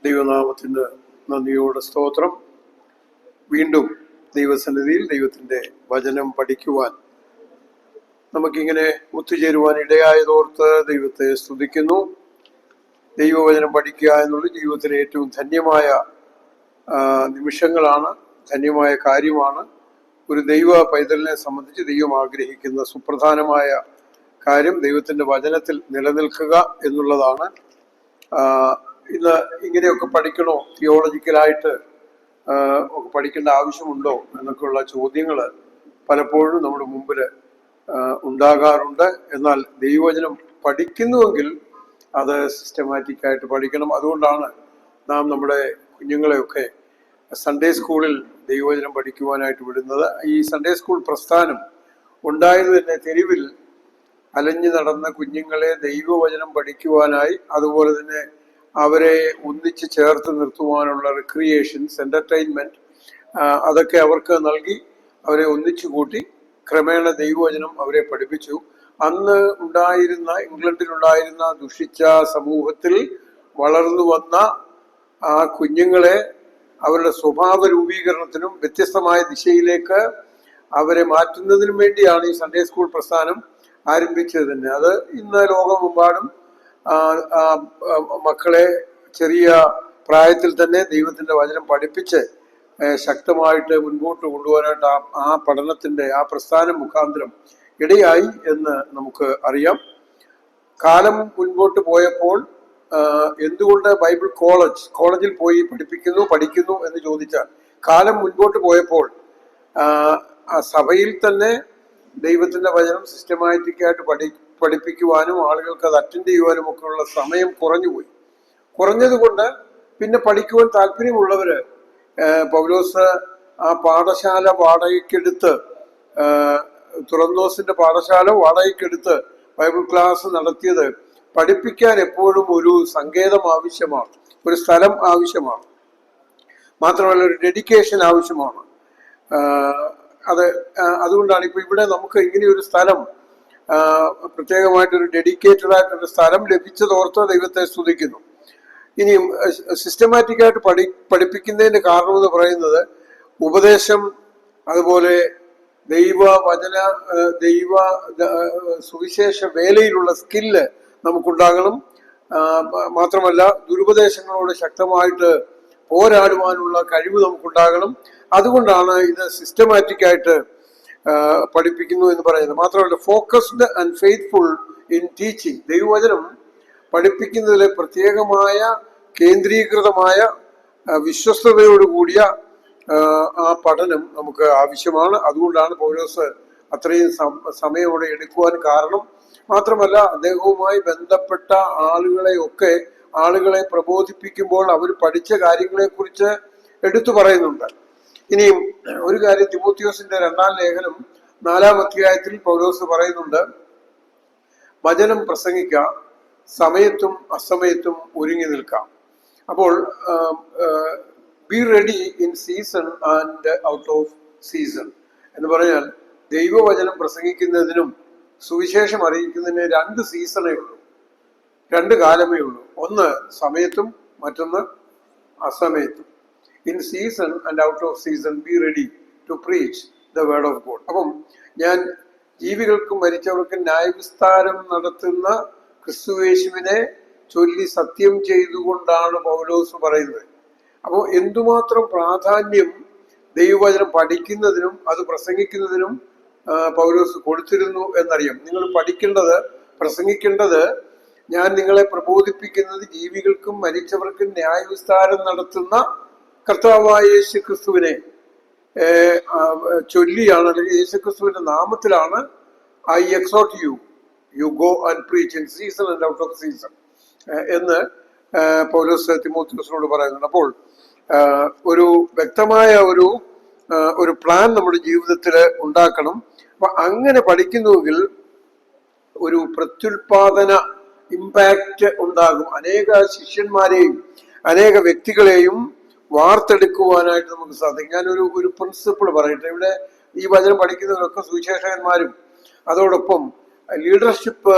ദൈവനാമത്തിന് നന്ദിയോടെ സ്തോത്രം. വീണ്ടും ദൈവസന്നിധിയിൽ ദൈവത്തിൻ്റെ വചനം പഠിക്കുവാൻ നമുക്കിങ്ങനെ ഒത്തുചേരുവാൻ ഇടയായതോർത്ത് ദൈവത്തെ സ്തുതിക്കുന്നു. ദൈവവചനം പഠിക്കുക എന്നുള്ളത് ജീവിതത്തിലെ ഏറ്റവും ധന്യമായ നിമിഷങ്ങളാണ്, ധന്യമായ കാര്യമാണ്. ഒരു ദൈവ പൈതലിനെ സംബന്ധിച്ച് ദൈവം ആഗ്രഹിക്കുന്ന സുപ്രധാനമായ കാര്യം ദൈവത്തിൻ്റെ വചനത്തിൽ നിലനിൽക്കുക എന്നുള്ളതാണ്. ഇന്ന് ഇങ്ങനെയൊക്കെ പഠിക്കണോ, തിയോളജിക്കലായിട്ട് ഒക്കെ പഠിക്കേണ്ട ആവശ്യമുണ്ടോ എന്നൊക്കെയുള്ള ചോദ്യങ്ങൾ പലപ്പോഴും നമ്മുടെ മുമ്പിൽ ഉണ്ടാകാറുണ്ട്. എന്നാൽ ദൈവവചനം പഠിക്കുന്നുവെങ്കിൽ അത് സിസ്റ്റമാറ്റിക്കായിട്ട് പഠിക്കണം. അതുകൊണ്ടാണ് നാം നമ്മുടെ കുഞ്ഞുങ്ങളെയൊക്കെ സൺഡേ സ്കൂളിൽ ദൈവവചനം പഠിക്കുവാനായിട്ട് വിടുന്നത്. ഈ സൺഡേ സ്കൂൾ പ്രസ്ഥാനം ഉണ്ടായത് തന്നെ തെരുവിൽ അലഞ്ഞു നടന്ന കുഞ്ഞുങ്ങളെ ദൈവവചനം പഠിക്കുവാനായി, അതുപോലെ തന്നെ അവരെ ഒന്നിച്ച് ചേർത്ത് നിർത്തുവാനുള്ള റിക്രിയേഷൻസ്, എൻ്റർടൈൻമെൻറ്റ് അതൊക്കെ അവർക്ക് നൽകി അവരെ ഒന്നിച്ചു കൂട്ടി ക്രമേണ ദൈവവചനം അവരെ പഠിപ്പിച്ചു. അന്ന് ഉണ്ടായിരുന്ന, ഇംഗ്ലണ്ടിലുണ്ടായിരുന്ന ദുഷിച്ച സമൂഹത്തിൽ വളർന്നു വന്ന ആ കുഞ്ഞുങ്ങളെ അവരുടെ സ്വഭാവ രൂപീകരണത്തിനും വ്യത്യസ്തമായ ദിശയിലേക്ക് അവരെ മാറ്റുന്നതിനും വേണ്ടിയാണ് ഈ സൺഡേ സ്കൂൾ പ്രസ്ഥാനം ആരംഭിച്ചത് തന്നെ. അത് ഇന്ന് ലോകമെമ്പാടും മക്കളെ ചെറിയ പ്രായത്തിൽ തന്നെ ദൈവത്തിൻ്റെ വചനം പഠിപ്പിച്ച് ശക്തമായിട്ട് മുൻപോട്ട് കൊണ്ടുപോകാനായിട്ട് ആ പഠനത്തിൻ്റെ ആ പ്രസ്ഥാനം മുഖാന്തരം ഇടയായി എന്ന് നമുക്ക് അറിയാം. കാലം മുൻപോട്ട് പോയപ്പോൾ എന്തുകൊണ്ട് ബൈബിൾ കോളേജിൽ പോയി പഠിക്കുന്നു എന്ന് ചോദിച്ചാൽ, കാലം മുൻപോട്ട് പോയപ്പോൾ സഭയിൽ തന്നെ ദൈവത്തിൻ്റെ വചനം സിസ്റ്റമാറ്റിക്കായിട്ട് പഠിപ്പിക്കുവാനും ആളുകൾക്ക് അത് അറ്റൻഡ് ചെയ്യുവാനും ഒക്കെ ഉള്ള സമയം കുറഞ്ഞതുകൊണ്ട് പിന്നെ പഠിക്കുവാൻ താല്പര്യമുള്ളവര് പൗലോസ് ആ പാഠശാല വാടകയ്ക്കെടുത്ത്, തുറന്നോസിന്റെ പാഠശാല വാടകയ്ക്കെടുത്ത് ബൈബിൾ ക്ലാസ് നടത്തിയത് പഠിപ്പിക്കാൻ എപ്പോഴും ഒരു സങ്കേതം ആവശ്യമാണ്, ഒരു സ്ഥലം ആവശ്യമാണ്, മാത്രമല്ല ഒരു ഡെഡിക്കേഷൻ ആവശ്യമാണ്. അതുകൊണ്ടാണ് ഇപ്പൊ ഇവിടെ നമുക്ക് ഇങ്ങനെയൊരു സ്ഥലം, പ്രത്യേകമായിട്ടൊരു ഡെഡിക്കേറ്റഡ് ആയിട്ടൊരു സ്ഥലം ലഭിച്ചതോർത്ത് ദൈവത്തെ സ്തുതിക്കുന്നു. ഇനിയും സിസ്റ്റമാറ്റിക്കായിട്ട് പഠിപ്പിക്കുന്നതിന്റെ കാരണം എന്ന് പറയുന്നത് ഉപദേശം, അതുപോലെ ദൈവ സുവിശേഷ വേലയിലുള്ള സ്കില്ല് നമുക്കുണ്ടാകണം. മാത്രമല്ല ദുരുപദേശങ്ങളോട് ശക്തമായിട്ട് പോരാടുവാനുള്ള കഴിവ് നമുക്കുണ്ടാകണം. അതുകൊണ്ടാണ് ഇത് സിസ്റ്റമാറ്റിക്കായിട്ട് പഠിപ്പിക്കുന്നു എന്ന് പറയുന്നത്. മാത്രമല്ല focused and faithful in teaching. ദൈവവചനം പഠിപ്പിക്കുന്നതിലെ പ്രത്യേകമായ കേന്ദ്രീകൃതമായ വിശ്വസ്തയോടുകൂടിയ ആ പഠനം നമുക്ക് ആവശ്യമാണ്. അതുകൊണ്ടാണ് പൗലോസ് അത്രയും സമയമോടെ എടുക്കുവാൻ കാരണം. മാത്രമല്ല അദ്ദേഹവുമായി ബന്ധപ്പെട്ട ആളുകളെ പ്രബോധിപ്പിക്കുമ്പോൾ അവർ പഠിച്ച കാര്യങ്ങളെക്കുറിച്ച് എടുത്തു പറയുന്നുണ്ട്. ഇനിയും ഒരു കാര്യം, തിമോത്തിയോസിന്റെ 2-ാം ലേഖനം 4-ാം അധ്യായത്തിൽ പൗലോസ് പറയുന്നുണ്ട്, വചനം പ്രസംഗിക്കാം, സമയത്തും അസമയത്തും ഒരുങ്ങി നിൽക്കാം. അപ്പോൾ be ready in season and out of season എന്ന് പറഞ്ഞാൽ ദൈവവചനം പ്രസംഗിക്കുന്നതിനും സുവിശേഷം അറിയിക്കുന്നതിന് 2 സീസണേ ഉള്ളൂ, 2 കാലമേ ഉള്ളൂ. ഒന്ന് സമയത്തും മറ്റൊന്ന് അസമയത്തും. In season and out of season be ready to preach the word of God. അപ്പം ഞാൻ ജീവികൾക്കും മരിച്ചവർക്കും ന്യായവിസ്താരം നടത്തുന്ന ക്രിസ്തുയേശുവിനെ ചൊല്ലി സത്യം ചെയ്തുകൊണ്ടാണ് പൗലോസ് പറയുന്നത്. അപ്പോൾ എന്തുമാത്രം പ്രാധാന്യം ദൈവവചനം പഠിക്കുന്നതിനും അത് പ്രസംഗിക്കുന്നതിനും പൗലോസ് കൊടുത്തിരുന്നു എന്നറിയാം. നിങ്ങൾ പ്രസംഗിക്കേണ്ടത് ഞാൻ നിങ്ങളെ പ്രബോധിപ്പിക്കുന്നത് ജീവികൾക്കും മരിച്ചവർക്കും ന്യായവിസ്താരം നടത്തുന്ന കർത്താവായ യേശു ക്രിസ്തുവിനെ ചൊല്ലിയാണ്, അല്ലെങ്കിൽ യേശു ക്രിസ്തുവിന്റെ നാമത്തിലാണ്. I exhort you go and preach in season and out of season എന്ന് പൗലോസ് തിമോത്തിയോസിനോട് പറയുന്നുണ്ട്. അപ്പോൾ ഒരു വ്യക്തമായ ഒരു പ്ലാൻ നമ്മുടെ ജീവിതത്തിൽ ഉണ്ടാക്കണം. അപ്പൊ അങ്ങനെ പഠിക്കുന്നുവെങ്കിൽ ഒരു പ്രത്യുൽപാദന ഇമ്പാക്റ്റ് ഉണ്ടാകും. അനേക ശിഷ്യന്മാരെയും അനേക വ്യക്തികളെയും വാർത്തെടുക്കുവാനായിട്ട് നമുക്ക് സാധിക്കും. ഞാനൊരു പ്രിൻസിപ്പിൾ പറയട്ടെ. ഇവിടെ ഈ വചനം പഠിക്കുന്നവരൊക്കെ സുവിശേഷകന്മാരും അതോടൊപ്പം ലീഡർഷിപ്പ്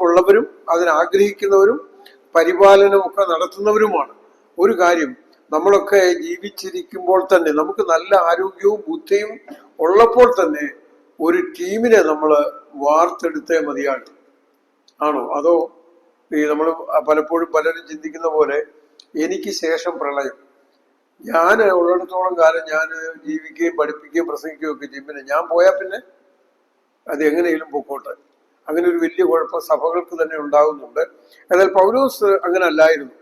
ഉള്ളവരും അതിനാഗ്രഹിക്കുന്നവരും പരിപാലനമൊക്കെ നടത്തുന്നവരുമാണ്. ഒരു കാര്യം, നമ്മളൊക്കെ ജീവിച്ചിരിക്കുമ്പോൾ തന്നെ നമുക്ക് നല്ല ആരോഗ്യവും ബുദ്ധിയും ഉള്ളപ്പോൾ തന്നെ ഒരു ടീമിനെ നമ്മൾ വാർത്തെടുത്തേ മതിയാകും. ആണോ? അതോ ഈ നമ്മൾ പലപ്പോഴും പലരും ചിന്തിക്കുന്ന പോലെ എനിക്ക് ശേഷം പ്രളയം, ഞാൻ ഉള്ളിടത്തോളം കാലം ഞാൻ ജീവിക്കുകയും പഠിപ്പിക്കുകയും പ്രസംഗിക്കുകയും ഒക്കെ ചെയ്യും, പിന്നെ ഞാൻ പോയാൽ പിന്നെ അത് എങ്ങനെയും പൊക്കോട്ടെ, അങ്ങനെ ഒരു വലിയ കുഴപ്പം സഭകൾക്ക് തന്നെ ഉണ്ടാകുന്നുണ്ട്. എന്നാൽ പൗലോസ് അങ്ങനെ അല്ലായിരുന്നു.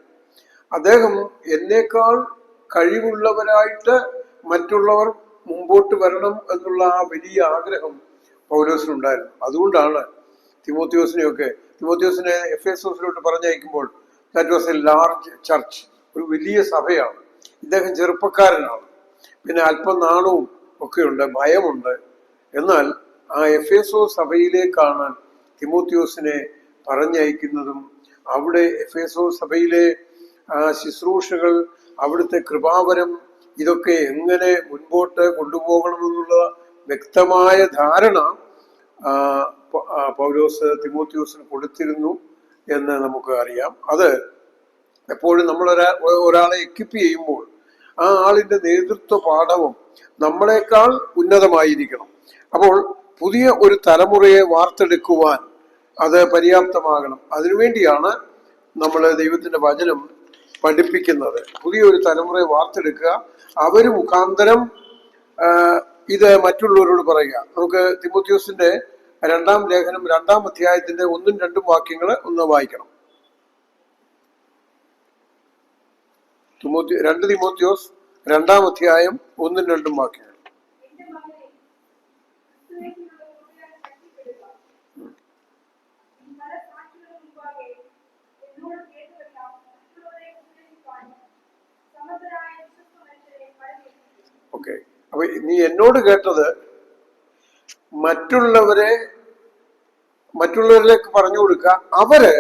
അദ്ദേഹം എന്നേക്കാൾ കഴിവുള്ളവരായിട്ട് മറ്റുള്ളവർ മുമ്പോട്ട് വരണം എന്നുള്ള ആ വലിയ ആഗ്രഹം പൗലോസിനുണ്ടായിരുന്നു. അതുകൊണ്ടാണ് തിമോത്തിയോസിനെ എഫേസോസിലോട്ട് പറഞ്ഞയക്കുമ്പോൾ that was a large church, ഒരു വലിയ സഭയാണ്. ഇദ്ദേഹം ചെറുപ്പക്കാരനാണ്, പിന്നെ അല്പം നാണവും ഒക്കെയുണ്ട്, ഭയമുണ്ട്. എന്നാൽ ആ എഫേസോ സഭയിലേക്കാണ് തിമോത്തിയോസിനെ പറഞ്ഞയക്കുന്നതും അവിടെ എഫേസോ സഭയിലെ ശുശ്രൂഷകൾ, അവിടുത്തെ കൃപാവരം, ഇതൊക്കെ എങ്ങനെ മുൻപോട്ട് കൊണ്ടുപോകണമെന്നുള്ള വ്യക്തമായ ധാരണ പൗലോസ് തിമോത്തിയോസിന് കൊടുത്തിരുന്നു എന്ന് നമുക്ക് അറിയാം. അത് എപ്പോഴും നമ്മൾ ഒരാളെ എക്വിപ്പ് ചെയ്യുമ്പോൾ ആ ആളിന്റെ നേതൃത്വ പാഠവും നമ്മളെക്കാൾ ഉന്നതമായിരിക്കണം. അപ്പോൾ പുതിയ ഒരു തലമുറയെ വാർത്തെടുക്കുവാൻ അത് പര്യാപ്തമാകണം. അതിനുവേണ്ടിയാണ് നമ്മൾ ദൈവത്തിന്റെ വചനം പഠിപ്പിക്കുന്നത്. പുതിയ ഒരു തലമുറയെ വാർത്തെടുക്കുക, അവര് മുഖാന്തരം ഇത് മറ്റുള്ളവരോട് പറയുക. നമുക്ക് തിമോത്തിയോസിന്റെ 2-ാം ലേഖനം 2-ാം അധ്യായത്തിന്റെ 1-2 വാക്യങ്ങൾ ഒന്ന് വായിക്കണം. 2 തിമോത്തിയോസ് 2-ാം അധ്യായം 1-2 വാക്യങ്ങൾ. ഓക്കെ, അപ്പൊ നീ എന്നോട് കേട്ടത് മറ്റുള്ളവരിലേക്ക് പറഞ്ഞു കൊടുക്കുക. അവര്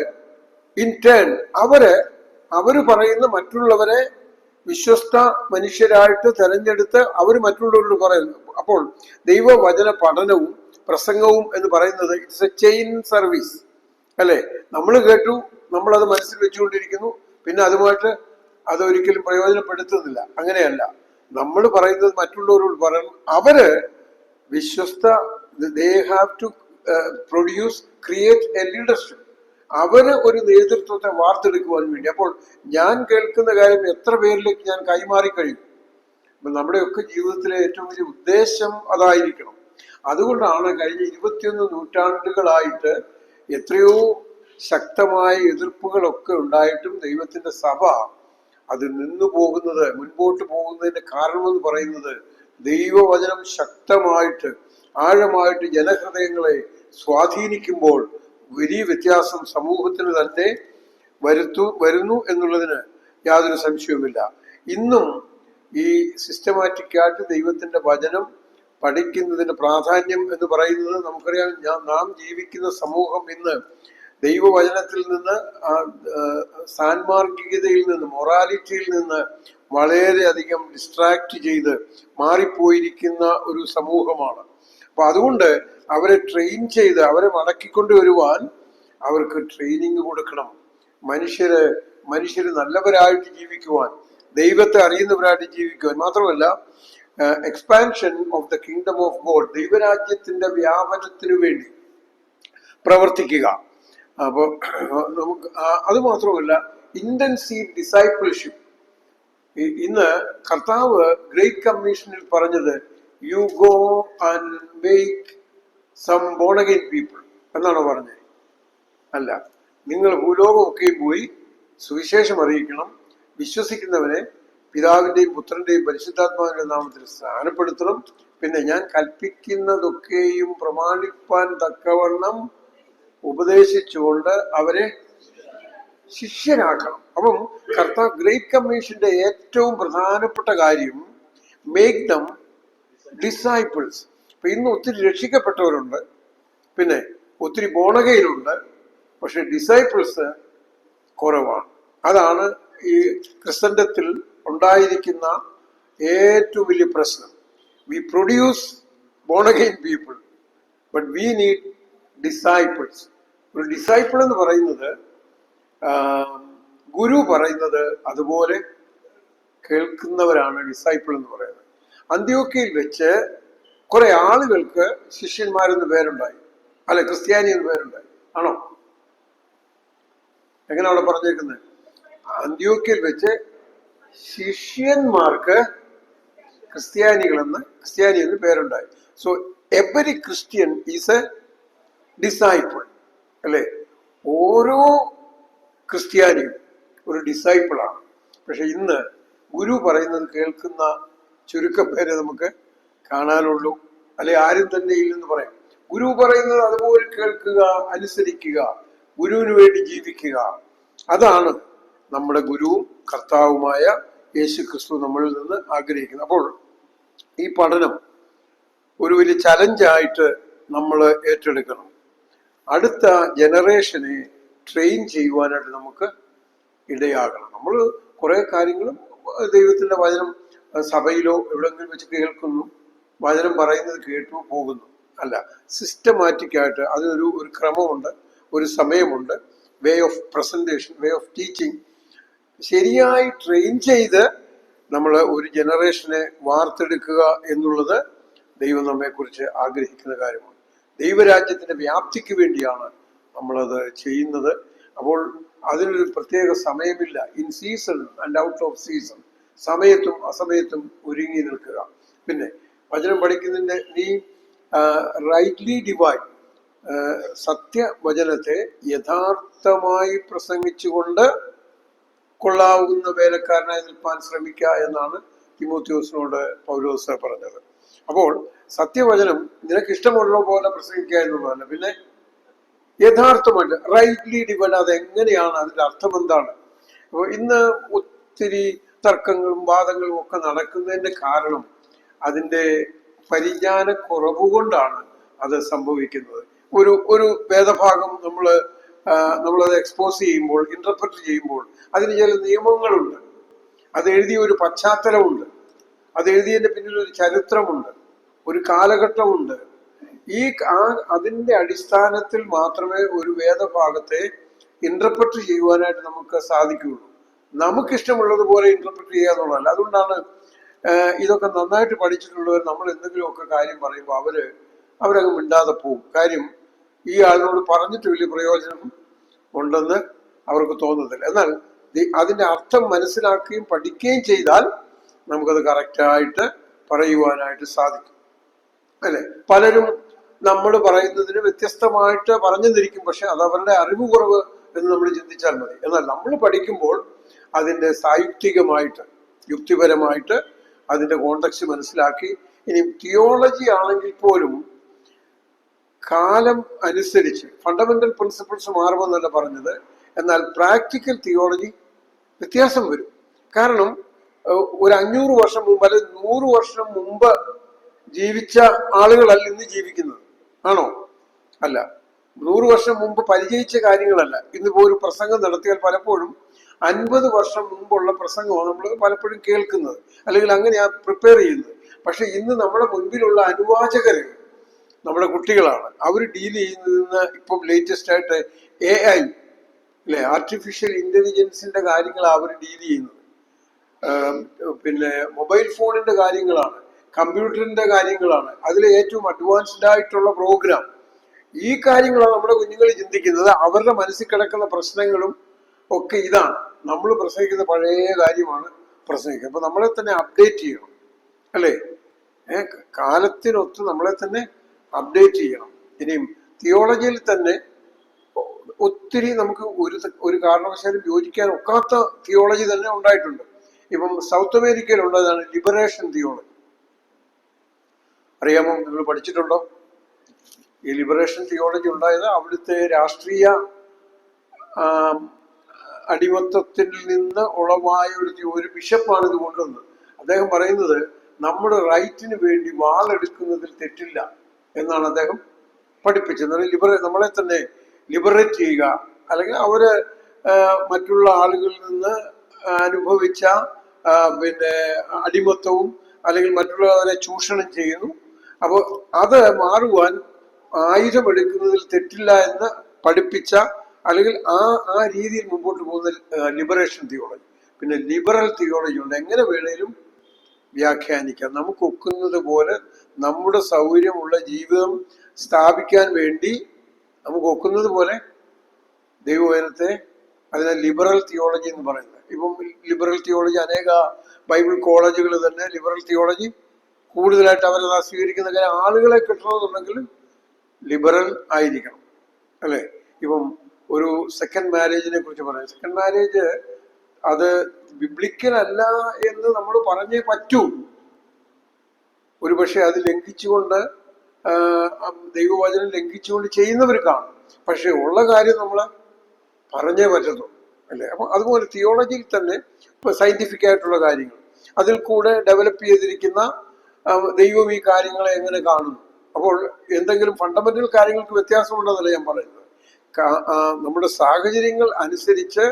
ഇൻ ടേൺ അവര് പറയുന്ന മറ്റുള്ളവരെ വിശ്വസ്ത മനുഷ്യരായിട്ട് തെരഞ്ഞെടുത്ത് അവര് മറ്റുള്ളവരോട് പറയുന്നു. അപ്പോൾ ദൈവവചന പഠനവും പ്രസംഗവും എന്ന് പറയുന്നത് ഇറ്റ്സ് എ ചെയിൻ സർവീസ് അല്ലെ? നമ്മൾ കേട്ടു, നമ്മളത് മനസ്സിൽ വെച്ചുകൊണ്ടിരിക്കുന്നു, പിന്നെ അതുമായിട്ട് അതൊരിക്കലും പ്രയോജനപ്പെടുത്തുന്നില്ല. അങ്ങനെയല്ല, നമ്മൾ പറയുന്നത് മറ്റുള്ളവരോട് പറയണം. അവര് വിശ്വസ്ത, they have to produce, create a leadership. അവര് ഒരു നേതൃത്വത്തെ വാർത്തെടുക്കുവാൻ വേണ്ടി. അപ്പോൾ ഞാൻ കേൾക്കുന്ന കാര്യം എത്ര പേരിലേക്ക് ഞാൻ കൈമാറി കഴിയും? നമ്മുടെയൊക്കെ ജീവിതത്തിലെ ഏറ്റവും വലിയ ഉദ്ദേശം അതായിരിക്കണം. അതുകൊണ്ടാണ് കഴിഞ്ഞ 21 നൂറ്റാണ്ടുകളായിട്ട് എത്രയോ ശക്തമായ എതിർപ്പുകളൊക്കെ ഉണ്ടായിട്ടും ദൈവത്തിന്റെ സഭ അത് മുൻപോട്ട് പോകുന്നതിന്റെ കാരണമെന്ന് പറയുന്നത് ദൈവവചനം ശക്തമായിട്ട് ആഴമായിട്ട് ജനഹൃദയങ്ങളെ സ്വാധീനിക്കുമ്പോൾ വലിയ വ്യത്യാസം സമൂഹത്തിന് തന്നെ വരുന്നു എന്നുള്ളതിന് യാതൊരു സംശയവുമില്ല. ഇന്നും ഈ സിസ്റ്റമാറ്റിക്കായിട്ട് ദൈവത്തിന്റെ വചനം പഠിക്കുന്നതിന്റെ പ്രാധാന്യം എന്ന് പറയുന്നത് നമുക്കറിയാം. നാം ജീവിക്കുന്ന സമൂഹം ഇന്ന് ദൈവവചനത്തിൽ നിന്ന്, സാൻമാർഗികതയിൽ നിന്ന്, മൊറാലിറ്റിയിൽ നിന്ന് വളരെയധികം ഡിസ്ട്രാക്ട് ചെയ്ത് മാറിപ്പോയിരിക്കുന്ന ഒരു സമൂഹമാണ്. അപ്പൊ അതുകൊണ്ട് അവരെ ട്രെയിൻ ചെയ്ത് അവരെ മടക്കിക്കൊണ്ടുവരുവാൻ അവർക്ക് ട്രെയിനിങ് കൊടുക്കണം. മനുഷ്യര് നല്ലവരായിട്ട് ജീവിക്കുവാൻ, ദൈവത്തെ അറിയുന്നവരായിട്ട് ജീവിക്കുവാൻ, മാത്രമല്ല expansion of the kingdom of God, ദൈവരാജ്യത്തിന്റെ വ്യാപനത്തിനു വേണ്ടി പ്രവർത്തിക്കുക. അപ്പൊ നമുക്ക് അത് മാത്രമല്ല, ഇന്റൻസീവ് ഡിസൈപ്പിൾഷിപ്പ്. ഇന്ന് കർത്താവ് ഗ്രേറ്റ് കമ്മീഷനിൽ പറഞ്ഞത് you go and make some born again people എന്നാണോ പറഞ്ഞത്? അല്ല, നിങ്ങൾ ഭൂലോകമൊക്കെയും പോയി സുവിശേഷം അറിയിക്കണം, വിശ്വസിക്കുന്നവനെ പിതാവിന്റെയും പുത്രന്റെയും പരിശുദ്ധാത്മാവിന്റെ നാമത്തിൽ സ്നാനപ്പെടുത്തണം, പിന്നെ ഞാൻ കൽപ്പിക്കുന്നതൊക്കെയും പ്രമാണിപ്പാൻ തക്കവണ്ണം ഉപദേശിച്ചുകൊണ്ട് അവരെ ശിഷ്യരാക്കണം. അപ്പം ഗ്രേറ്റ് കമ്മീഷന്റെ ഏറ്റവും പ്രധാനപ്പെട്ട കാര്യം മേക്ക് ദം ഡിസൈപ്പിൾസ്. അപ്പൊ ഇന്ന് ഒത്തിരി രക്ഷിക്കപ്പെട്ടവരുണ്ട്, പിന്നെ ഒത്തിരി ബോണഗയിലുണ്ട്, പക്ഷെ ഡിസൈപ്പിൾസ് കുറവാണ്. അതാണ് ഈ ക്രിസ്തന്റത്തിൽ ഉണ്ടായിരിക്കുന്ന ഏറ്റവും വലിയ പ്രശ്നം. We produce born again people, but we need disciples. ഒരു ഡിസൈപ്പിൾ എന്ന് പറയുന്നത് ഗുരു പറയുന്നത് അതുപോലെ കേൾക്കുന്നവരാണ് ഡിസൈപ്പിൾ എന്ന് പറയുന്നത്. അന്ത്യോക്യയിൽ വെച്ച് കുറെ ആളുകൾക്ക് ശിഷ്യന്മാരെന്ന് പേരുണ്ടായി, അല്ലെ ക്രിസ്ത്യാനി എന്ന് പേരുണ്ടായി. ആണോ? എങ്ങനെ അവിടെ പറഞ്ഞേക്കുന്നത്? അന്ത്യോക്യയിൽ വെച്ച് ശിഷ്യന്മാർക്ക് ക്രിസ്ത്യാനി എന്ന് പേരുണ്ടായി. So every Christian is a disciple, അല്ലെ? ഓരോ ക്രിസ്ത്യാനിയും ഒരു ഡിസൈപ്പിളാണ്. പക്ഷെ ഇന്ന് ഗുരു പറയുന്നത് കേൾക്കുന്ന ചുരുക്കപ്പേരെ നമുക്ക് കാണാനുള്ളൂ, അല്ലെ ആരും തന്നെ ഇല്ലെന്ന് പറയാം. ഗുരു പറയുന്നത് അതുപോലെ കേൾക്കുക, അനുസരിക്കുക, ഗുരുവിന് വേണ്ടി ജീവിക്കുക. അതാണ് നമ്മുടെ ഗുരുവും കർത്താവുമായ യേശു ക്രിസ്തു നമ്മളിൽ നിന്ന് ആഗ്രഹിക്കുന്നത്. അപ്പോൾ ഈ പഠനം ഒരു വലിയ ചലഞ്ചായിട്ട് നമ്മൾ ഏറ്റെടുക്കണം. അടുത്ത ജനറേഷനെ ട്രെയിൻ ചെയ്യുവാനായിട്ട് നമുക്ക് ഇടയാകണം. നമ്മൾ കുറെ കാര്യങ്ങളും ദൈവത്തിന്റെ വചനം സഭയിലോ എവിടെങ്കിലും വെച്ച് കേൾക്കുന്നു, വചനം പറയുന്നത് കേട്ടു പോകുന്നു. അല്ല, സിസ്റ്റമാറ്റിക് ആയിട്ട് അതിനൊരു ക്രമമുണ്ട്, ഒരു സമയമുണ്ട്, way of presentation, way of teaching. ശരിയായി ട്രെയിൻ ചെയ്ത് നമ്മൾ ഒരു ജനറേഷനെ വാർത്തെടുക്കുക എന്നുള്ളത് ദൈവം നമ്മെക്കുറിച്ച് ആഗ്രഹിക്കുന്ന കാര്യമാണ്. ദൈവരാജ്യത്തിന്റെ വ്യാപ്തിക്ക് വേണ്ടിയാണ് നമ്മളത് ചെയ്യുന്നത്. അപ്പോൾ അതിനൊരു പ്രത്യേക സമയമില്ല. In season and out of season, സമയത്തും അസമയത്തും ഒരുങ്ങി നിൽക്കുക. പിന്നെ വചനം പഠിക്കുന്നതിന്റെ നീ റൈറ്റ്ലി ഡിവൈഡ്, സത്യവചനത്തെ യഥാർത്ഥമായി പ്രസംഗിച്ചുകൊണ്ട് കൊള്ളാവുന്ന വേലക്കാരനായി നിൽപ്പാൻ ശ്രമിക്കുക എന്നാണ് തിമോത്തിയോസിനോട് പൗലോസ് പറഞ്ഞത്. അപ്പോൾ സത്യവചനം നിനക്ക് ഇഷ്ടമുള്ള പോലെ പ്രസംഗിക്കുക എന്നുള്ളതല്ല, പിന്നെ യഥാർത്ഥമായിട്ട് റൈറ്റ്ലി ഡിവൈഡ്. അതെങ്ങനെയാണ്? അതിന്റെ അർത്ഥം എന്താണ്? അപ്പോൾ ഇന്ന് ഒത്തിരി തർക്കങ്ങളും വാദങ്ങളും ഒക്കെ നടക്കുന്നതിന്റെ കാരണം അതിന്റെ പരിജ്ഞാനക്കുറവ് കൊണ്ടാണ് അത് സംഭവിക്കുന്നത്. ഒരു വേദഭാഗം നമ്മളത് എക്സ്പോസ് ചെയ്യുമ്പോൾ, ഇന്റർപ്രറ്റ് ചെയ്യുമ്പോൾ അതിന് ചില നിയമങ്ങളുണ്ട്, അത് എഴുതിയ ഒരു പശ്ചാത്തലമുണ്ട്, അത് എഴുതിയതിന്റെ പിന്നിൽ ഒരു ചരിത്രമുണ്ട്, ഒരു കാലഘട്ടമുണ്ട്. അതിന്റെ അടിസ്ഥാനത്തിൽ മാത്രമേ ഒരു വേദഭാഗത്തെ ഇന്റർപ്രറ്റ് ചെയ്യുവാനായിട്ട് നമുക്ക് സാധിക്കുകയുള്ളൂ. നമുക്കിഷ്ടമുള്ളതുപോലെ ഇന്റർപ്രറ്റ് ചെയ്യുക എന്നുള്ളതല്ല. അതുകൊണ്ടാണ് ഇതൊക്കെ നന്നായിട്ട് പഠിച്ചിട്ടുള്ളവർ നമ്മൾ എന്തെങ്കിലുമൊക്കെ കാര്യം പറയുമ്പോൾ അവരങ്ങ് മിണ്ടാതെ പോവും. കാര്യം ഈ ആളിനോട് പറഞ്ഞിട്ട് വലിയ പ്രയോജനം ഉണ്ടെന്ന് അവർക്ക് തോന്നുന്നില്ല. എന്നാൽ അതിന്റെ അർത്ഥം മനസ്സിലാക്കുകയും പഠിക്കുകയും ചെയ്താൽ നമുക്കത് കറക്റ്റായിട്ട് പറയുവാനായിട്ട് സാധിക്കും, അല്ലെ? പലരും നമ്മൾ പറയുന്നതിന് വ്യത്യസ്തമായിട്ട് പറഞ്ഞു തിരിക്കും, പക്ഷെ അത് അവരുടെ അറിവ് കുറവ് എന്ന് നമ്മൾ ചിന്തിച്ചാൽ മതി. എന്നാൽ നമ്മൾ പഠിക്കുമ്പോൾ അതിന്റെ സായുക്തികമായിട്ട്, യുക്തിപരമായിട്ട് അതിന്റെ കോണ്ടക്സ്റ്റ് മനസ്സിലാക്കി, ഇനി തിയോളജി ആണെങ്കിൽ പോലും കാലം അനുസരിച്ച് ഫണ്ടമെന്റൽ പ്രിൻസിപ്പിൾസ് മാറുമെന്നല്ല പറഞ്ഞത്, എന്നാൽ പ്രാക്ടിക്കൽ തിയോളജി വ്യത്യാസം വരും. കാരണം ഒരു 500 വർഷം മുമ്പ് അല്ലെങ്കിൽ 100 വർഷം മുമ്പ് ജീവിച്ച ആളുകളല്ല ഇന്ന് ജീവിക്കുന്നത്, ആണോ? അല്ല. 100 വർഷം മുമ്പ് പരിചയിച്ച കാര്യങ്ങളല്ല. ഇന്നിപ്പോ ഒരു പ്രസംഗം നടത്തിയാൽ പലപ്പോഴും 50 വർഷം മുമ്പുള്ള പ്രസംഗമാണ് നമ്മൾ പലപ്പോഴും കേൾക്കുന്നത്, അല്ലെങ്കിൽ അങ്ങനെയാ പ്രിപ്പയർ ചെയ്യുന്നത്. പക്ഷെ ഇന്ന് നമ്മുടെ മുൻപിലുള്ള അനുവാചകര് നമ്മുടെ കുട്ടികളാണ്. അവർ ഡീൽ ചെയ്യുന്നതിന് ഇപ്പം ലേറ്റസ്റ്റ് ആയിട്ട് AI, അല്ലെ, ആർട്ടിഫിഷ്യൽ ഇന്റലിജൻസിന്റെ കാര്യങ്ങളാണ് അവർ ഡീൽ ചെയ്യുന്നത്. പിന്നെ മൊബൈൽ ഫോണിന്റെ കാര്യങ്ങളാണ്, കമ്പ്യൂട്ടറിന്റെ കാര്യങ്ങളാണ്, അതിൽ ഏറ്റവും അഡ്വാൻസ്ഡ് ആയിട്ടുള്ള പ്രോഗ്രാം. ഈ കാര്യങ്ങളാണ് നമ്മുടെ കുഞ്ഞുങ്ങൾ ചിന്തിക്കുന്നത്. അവരുടെ മനസ്സിൽ കിടക്കുന്ന പ്രശ്നങ്ങളും ഒക്കെ ഇതാണ്. നമ്മൾ പ്രസംഗിക്കുന്ന പഴയ കാര്യമാണ് പ്രസംഗിക്കുക. അപ്പൊ നമ്മളെ തന്നെ അപ്ഡേറ്റ് ചെയ്യണം, അല്ലേ? കാലത്തിനൊത്ത് നമ്മളെ തന്നെ അപ്ഡേറ്റ് ചെയ്യണം. ഇനിയും തിയോളജിയിൽ തന്നെ ഒത്തിരി നമുക്ക് ഒരു കാരണവശാലും യോജിക്കാൻ ഒക്കാത്ത തിയോളജി തന്നെ ഉണ്ടായിട്ടുണ്ട്. ഇപ്പം സൗത്ത് അമേരിക്കയിൽ ഉള്ളതാണ് ലിബറേഷൻ തിയോളജി. അറിയാമോ? നിങ്ങൾ പഠിച്ചിട്ടുണ്ടോ? ഈ ലിബറേഷൻ തിയോളജി ഉണ്ടായത് അവിടുത്തെ രാഷ്ട്രീയ അടിമത്തത്തിൽ നിന്ന് ഉളവായ ഒരു ബിഷപ്പാണ് ഇത് കൊണ്ടുവന്നത്. അദ്ദേഹം പറയുന്നത് നമ്മുടെ റൈറ്റിന് വേണ്ടി വാളെടുക്കുന്നതിൽ തെറ്റില്ല എന്നാണ് അദ്ദേഹം പഠിപ്പിച്ചത്. നമ്മളെ തന്നെ ലിബറേറ്റ് ചെയ്യുക, അല്ലെങ്കിൽ അവര് മറ്റുള്ള ആളുകളിൽ നിന്ന് അനുഭവിച്ച പിന്നെ അടിമത്തവും അല്ലെങ്കിൽ മറ്റുള്ളവരെ ചൂഷണം ചെയ്യുന്നു. അപ്പോൾ അത് മാറുവാൻ ആയുധമെടുക്കുന്നതിൽ തെറ്റില്ല എന്ന് പഠിപ്പിച്ച അല്ലെങ്കിൽ ആ ആ രീതിയിൽ മുമ്പോട്ട് പോകുന്ന ലിബറേഷൻ തിയോളജി. പിന്നെ ലിബറൽ തിയോളജി ഉണ്ട്. എങ്ങനെ വേണേലും വ്യാഖ്യാനിക്കാം, നമുക്ക് ഒക്കുന്നത് പോലെ നമ്മുടെ സൗകര്യമുള്ള ജീവിതം സ്ഥാപിക്കാൻ വേണ്ടി നമുക്ക് ഒക്കുന്നത് പോലെ ദൈവവചനത്തെ, അതിനെ ലിബറൽ തിയോളജി എന്ന് പറയുന്നത്. ഇപ്പം ലിബറൽ തിയോളജി അനേക ബൈബിൾ കോളേജുകൾ തന്നെ ലിബറൽ തിയോളജി കൂടുതലായിട്ട് അവരത് സ്വീകരിക്കുന്ന കാര്യം, ആളുകളെ കിട്ടണമെന്നുണ്ടെങ്കിൽ ലിബറൽ ആയിരിക്കണം, അല്ലേ? ഇപ്പം ഒരു സെക്കൻഡ് മാരേജിനെ കുറിച്ച് പറയാം. സെക്കൻഡ് മാരേജ് അത് ബിബ്ലിക്കൽ അല്ല എന്ന് നമ്മൾ പറഞ്ഞേ പറ്റൂ. ഒരുപക്ഷെ അത് ലംഘിച്ചുകൊണ്ട്, ദൈവവചനം ലംഘിച്ചുകൊണ്ട് ചെയ്യുന്നവർ കാണും. പക്ഷെ ഉള്ള കാര്യം നമ്മൾ പറഞ്ഞേ പറ്റത്തുള്ളൂ, അല്ലേ? അപ്പൊ അതുപോലെ തിയോളജിയിൽ തന്നെ ഇപ്പൊ സയന്റിഫിക് ആയിട്ടുള്ള കാര്യങ്ങൾ, അതിൽ കൂടെ ഡെവലപ്പ് ചെയ്തിരിക്കുന്ന ദൈവം ഈ കാര്യങ്ങളെ എങ്ങനെ കാണുന്നു. അപ്പോൾ എന്തെങ്കിലും ഫണ്ടമെന്റൽ കാര്യങ്ങൾക്ക് വ്യത്യാസമുണ്ടെന്നല്ല ഞാൻ പറയുന്നത്. നമ്മുടെ സാഹചര്യങ്ങൾ അനുസരിച്ച്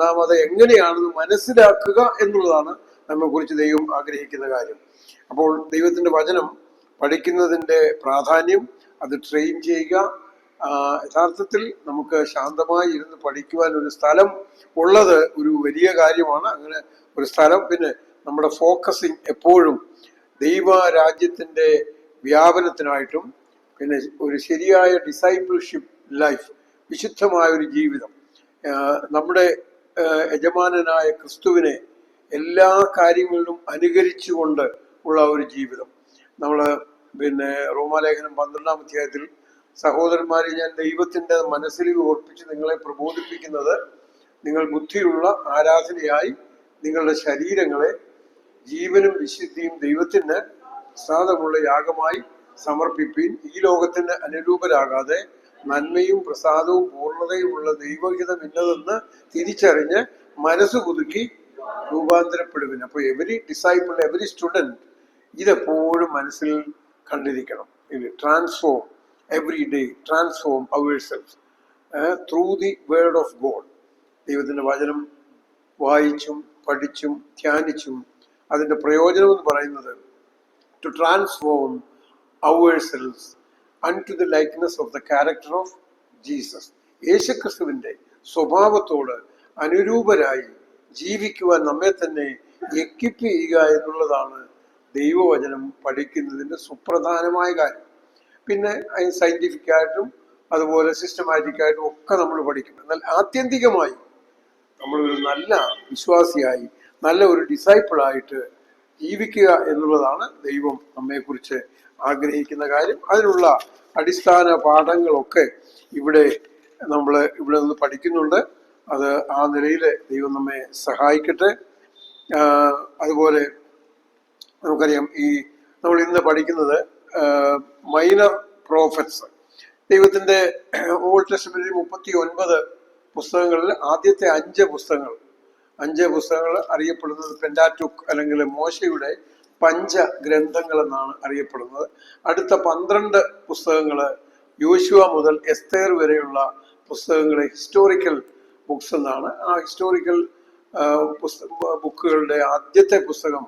നാം അത് എങ്ങനെയാണെന്ന് മനസ്സിലാക്കുക എന്നുള്ളതാണ് നമ്മെക്കുറിച്ച് ദൈവം ആഗ്രഹിക്കുന്ന കാര്യം. അപ്പോൾ ദൈവത്തിന്റെ വചനം പഠിക്കുന്നതിന്റെ പ്രാധാന്യം, അത് ട്രെയിൻ ചെയ്യുക. യഥാർത്ഥത്തിൽ നമുക്ക് ശാന്തമായി ഇരുന്ന് പഠിക്കുവാൻ ഒരു സ്ഥലം ഉള്ളത് ഒരു വലിയ കാര്യമാണ്. അങ്ങനെ ഒരു സ്ഥലം, പിന്നെ നമ്മുടെ ഫോക്കസിങ് എപ്പോഴും ദൈവരാജ്യത്തിന്റെ വ്യാപനത്തിനായിട്ടും, പിന്നെ ഒരു ശരിയായ ഡിസൈപ്പിൾഷിപ്പ് ലൈഫ്, വിശുദ്ധമായ ഒരു ജീവിതം, നമ്മുടെ യജമാനനായ ക്രിസ്തുവിനെ എല്ലാ കാര്യങ്ങളിലും അനുകരിച്ചുകൊണ്ട് ഉള്ള ഒരു ജീവിതം. നമ്മൾ പിന്നെ റോമാലേഖനം 12-ാം അധ്യായത്തിൽ, സഹോദരന്മാരെ, ഞാൻ ദൈവത്തിന്റെ മനസ്സിൽ ഓർപ്പിച്ച് നിങ്ങളെ പ്രബോധിപ്പിക്കുന്നത്, നിങ്ങൾ ബുദ്ധിയുള്ള ആരാധനയായി നിങ്ങളുടെ ശരീരങ്ങളെ ജീവനും വിശുദ്ധിയും ദൈവത്തിന് പ്രസാദമുള്ള യാഗമായി സമർപ്പിപ്പീൻ. ഈ ലോകത്തിന് അനുരൂപരാകാതെ നന്മയും പ്രസാദവും പൂർണ്ണതയുമുള്ള ദൈവഹിതം ഇന്നതെന്ന് തിരിച്ചറിഞ്ഞ് മനസ്സ് പുതുക്കി രൂപാന്തരപ്പെടുവിൻ. അപ്പൊ എവരി ഡിസൈപ്പിൾ, എവരി സ്റ്റുഡന്റ് ഇതെപ്പോഴും മനസ്സിൽ കണ്ടിരിക്കണം. Transform every day, transform ourselves through the word of God. ദൈവത്തിന്റെ വചനം വായിച്ചും പഠിച്ചും ധ്യാനിച്ചും അതിന്റെ പ്രയോജനം എന്ന് പറയുന്നത് to transform ourselves unto the likeness of the character of Jesus. യേശുക്രിസ്തുവിന്റെ സ്വഭാവത്തോട് അനുരൂപരായി ജീവിക്കുവാൻ നമ്മെ തന്നെ എക്വിപ്പ് ചെയ്യുക എന്നുള്ളതാണ് ദൈവവചനം പഠിക്കുന്നതിന്റെ സുപ്രധാനമായ കാര്യം. പിന്നെ അതിന് സയന്റിഫിക് ആയിട്ടും അതുപോലെ സിസ്റ്റമാറ്റിക് ആയിട്ടും ഒക്കെ നമ്മൾ പഠിക്കും. എന്നാൽ ആത്യന്തികമായി നമ്മളൊരു നല്ല വിശ്വാസിയായി, നല്ല ഒരു ഡിസൈപ്പിളായിട്ട് ജീവിക്കുക എന്നുള്ളതാണ് ദൈവം നമ്മെക്കുറിച്ച് ആഗ്രഹിക്കുന്ന കാര്യം. അതിനുള്ള അടിസ്ഥാന പാഠങ്ങളൊക്കെ ഇവിടെ നിന്ന് പഠിക്കുന്നുണ്ട്. അത് ആ നിലയിൽ ദൈവം നമ്മെ സഹായിക്കട്ടെ. അതുപോലെ നമുക്കറിയാം, നമ്മൾ ഇന്ന് പഠിക്കുന്നത് മൈനർ പ്രോഫറ്റ്സ്. ദൈവത്തിന്റെ ഓൾഡ് ടെസ്റ്റമെന്റിൽ 39 പുസ്തകങ്ങളിൽ ആദ്യത്തെ 5 പുസ്തകങ്ങൾ അറിയപ്പെടുന്നത് പെന്റാറ്റുക്ക് അല്ലെങ്കിൽ മോശയുടെ പഞ്ചഗ്രന്ഥങ്ങൾ എന്നാണ് അറിയപ്പെടുന്നത്. അടുത്ത 12 പുസ്തകങ്ങൾ യോശുവ മുതൽ എസ്തേർ വരെയുള്ള പുസ്തകങ്ങളെ ഹിസ്റ്റോറിക്കൽ ബുക്സ് എന്നാണ്. ആ ഹിസ്റ്റോറിക്കൽ ബുക്കുകളുടെ ആദ്യത്തെ പുസ്തകം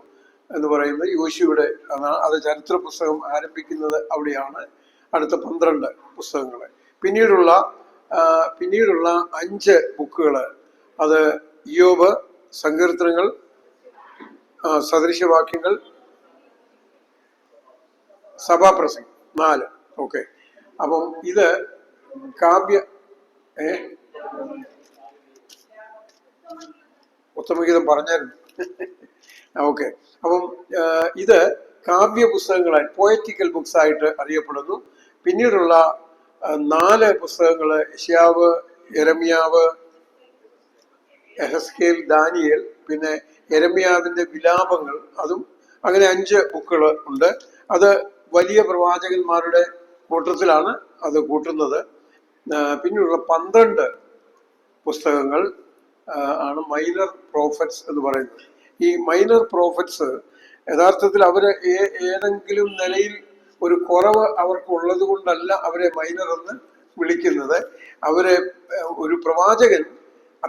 എന്ന് പറയുന്നത് യോശുവയുടെ, അത് ചരിത്ര പുസ്തകം ആരംഭിക്കുന്നത് അവിടെയാണ്. അടുത്ത 12 പുസ്തകങ്ങൾ. പിന്നീടുള്ള 5 ബുക്കുകൾ, അത് ഇയ്യോബ്, സങ്കീർത്തനങ്ങൾ, സദൃശവാക്യങ്ങൾ, സഭാപ്രസംഗം, 4. ഓക്കെ. അപ്പം ഇത് കാവ്യ ഉത്തമഗീതം പറഞ്ഞായിരുന്നു. ഓക്കെ. അപ്പം ഇത് കാവ്യ പുസ്തകങ്ങളായി, പോയറ്റിക്കൽ ബുക്സ് ആയിട്ട് അറിയപ്പെടുന്നു. പിന്നീടുള്ള 4 പുസ്തകങ്ങൾ യെശയ്യാവ്, യെരമ്യാവ്, എഹെസ്കേൽ, ദാനിയേൽ, പിന്നെ യെരമ്യാവിന്റെ വിലാപങ്ങൾ, അതും അങ്ങനെ 5 ബുക്കുകൾ ഉണ്ട്. അത് വലിയ പ്രവാചകന്മാരുടെ കൂട്ടത്തിലാണ് അത് കൂട്ടുന്നത്. പിന്നെയുള്ള 12 പുസ്തകങ്ങൾ ആണ് മൈനർ പ്രോഫറ്റ്സ് എന്ന് പറയുന്നത്. ഈ മൈനർ പ്രോഫറ്റ്സ് യഥാർത്ഥത്തിൽ അവര് ഏതെങ്കിലും നിലയിൽ ഒരു കുറവ് അവർക്ക് ഉള്ളത് കൊണ്ടല്ല അവരെ മൈനർ എന്ന് വിളിക്കുന്നത്. അവരെ, ഒരു പ്രവാചകൻ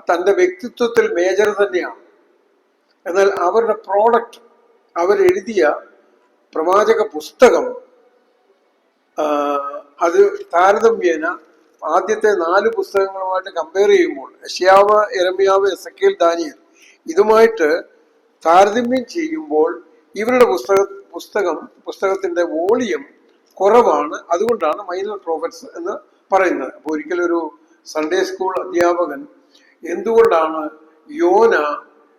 തൻ്റെ വ്യക്തിത്വത്തിൽ മേജർ തന്നെയാണ്. എന്നാൽ അവരുടെ പ്രോഡക്റ്റ്, അവരെഴുതിയ പ്രവാചക പുസ്തകം, അത് താരതമ്യേന ആദ്യത്തെ 4 പുസ്തകങ്ങളുമായിട്ട് കമ്പയർ ചെയ്യുമ്പോൾ യെശയ്യാവ്, യെരമ്യാവ്, എസെക്കിയേൽ, ദാനിയേൽ ഇതുമായിട്ട് താരതമ്യം ചെയ്യുമ്പോൾ ഇവരുടെ പുസ്തകത്തിന്റെ വോളിയം കുറവാണ്. അതുകൊണ്ടാണ് മൈനർ പ്രോഫറ്റ്സ് എന്ന് പറയുന്നത്. അപ്പോൾ ഒരിക്കലൊരു സൺഡേ സ്കൂൾ അധ്യാപകൻ എന്തുകൊണ്ടാണ് യോന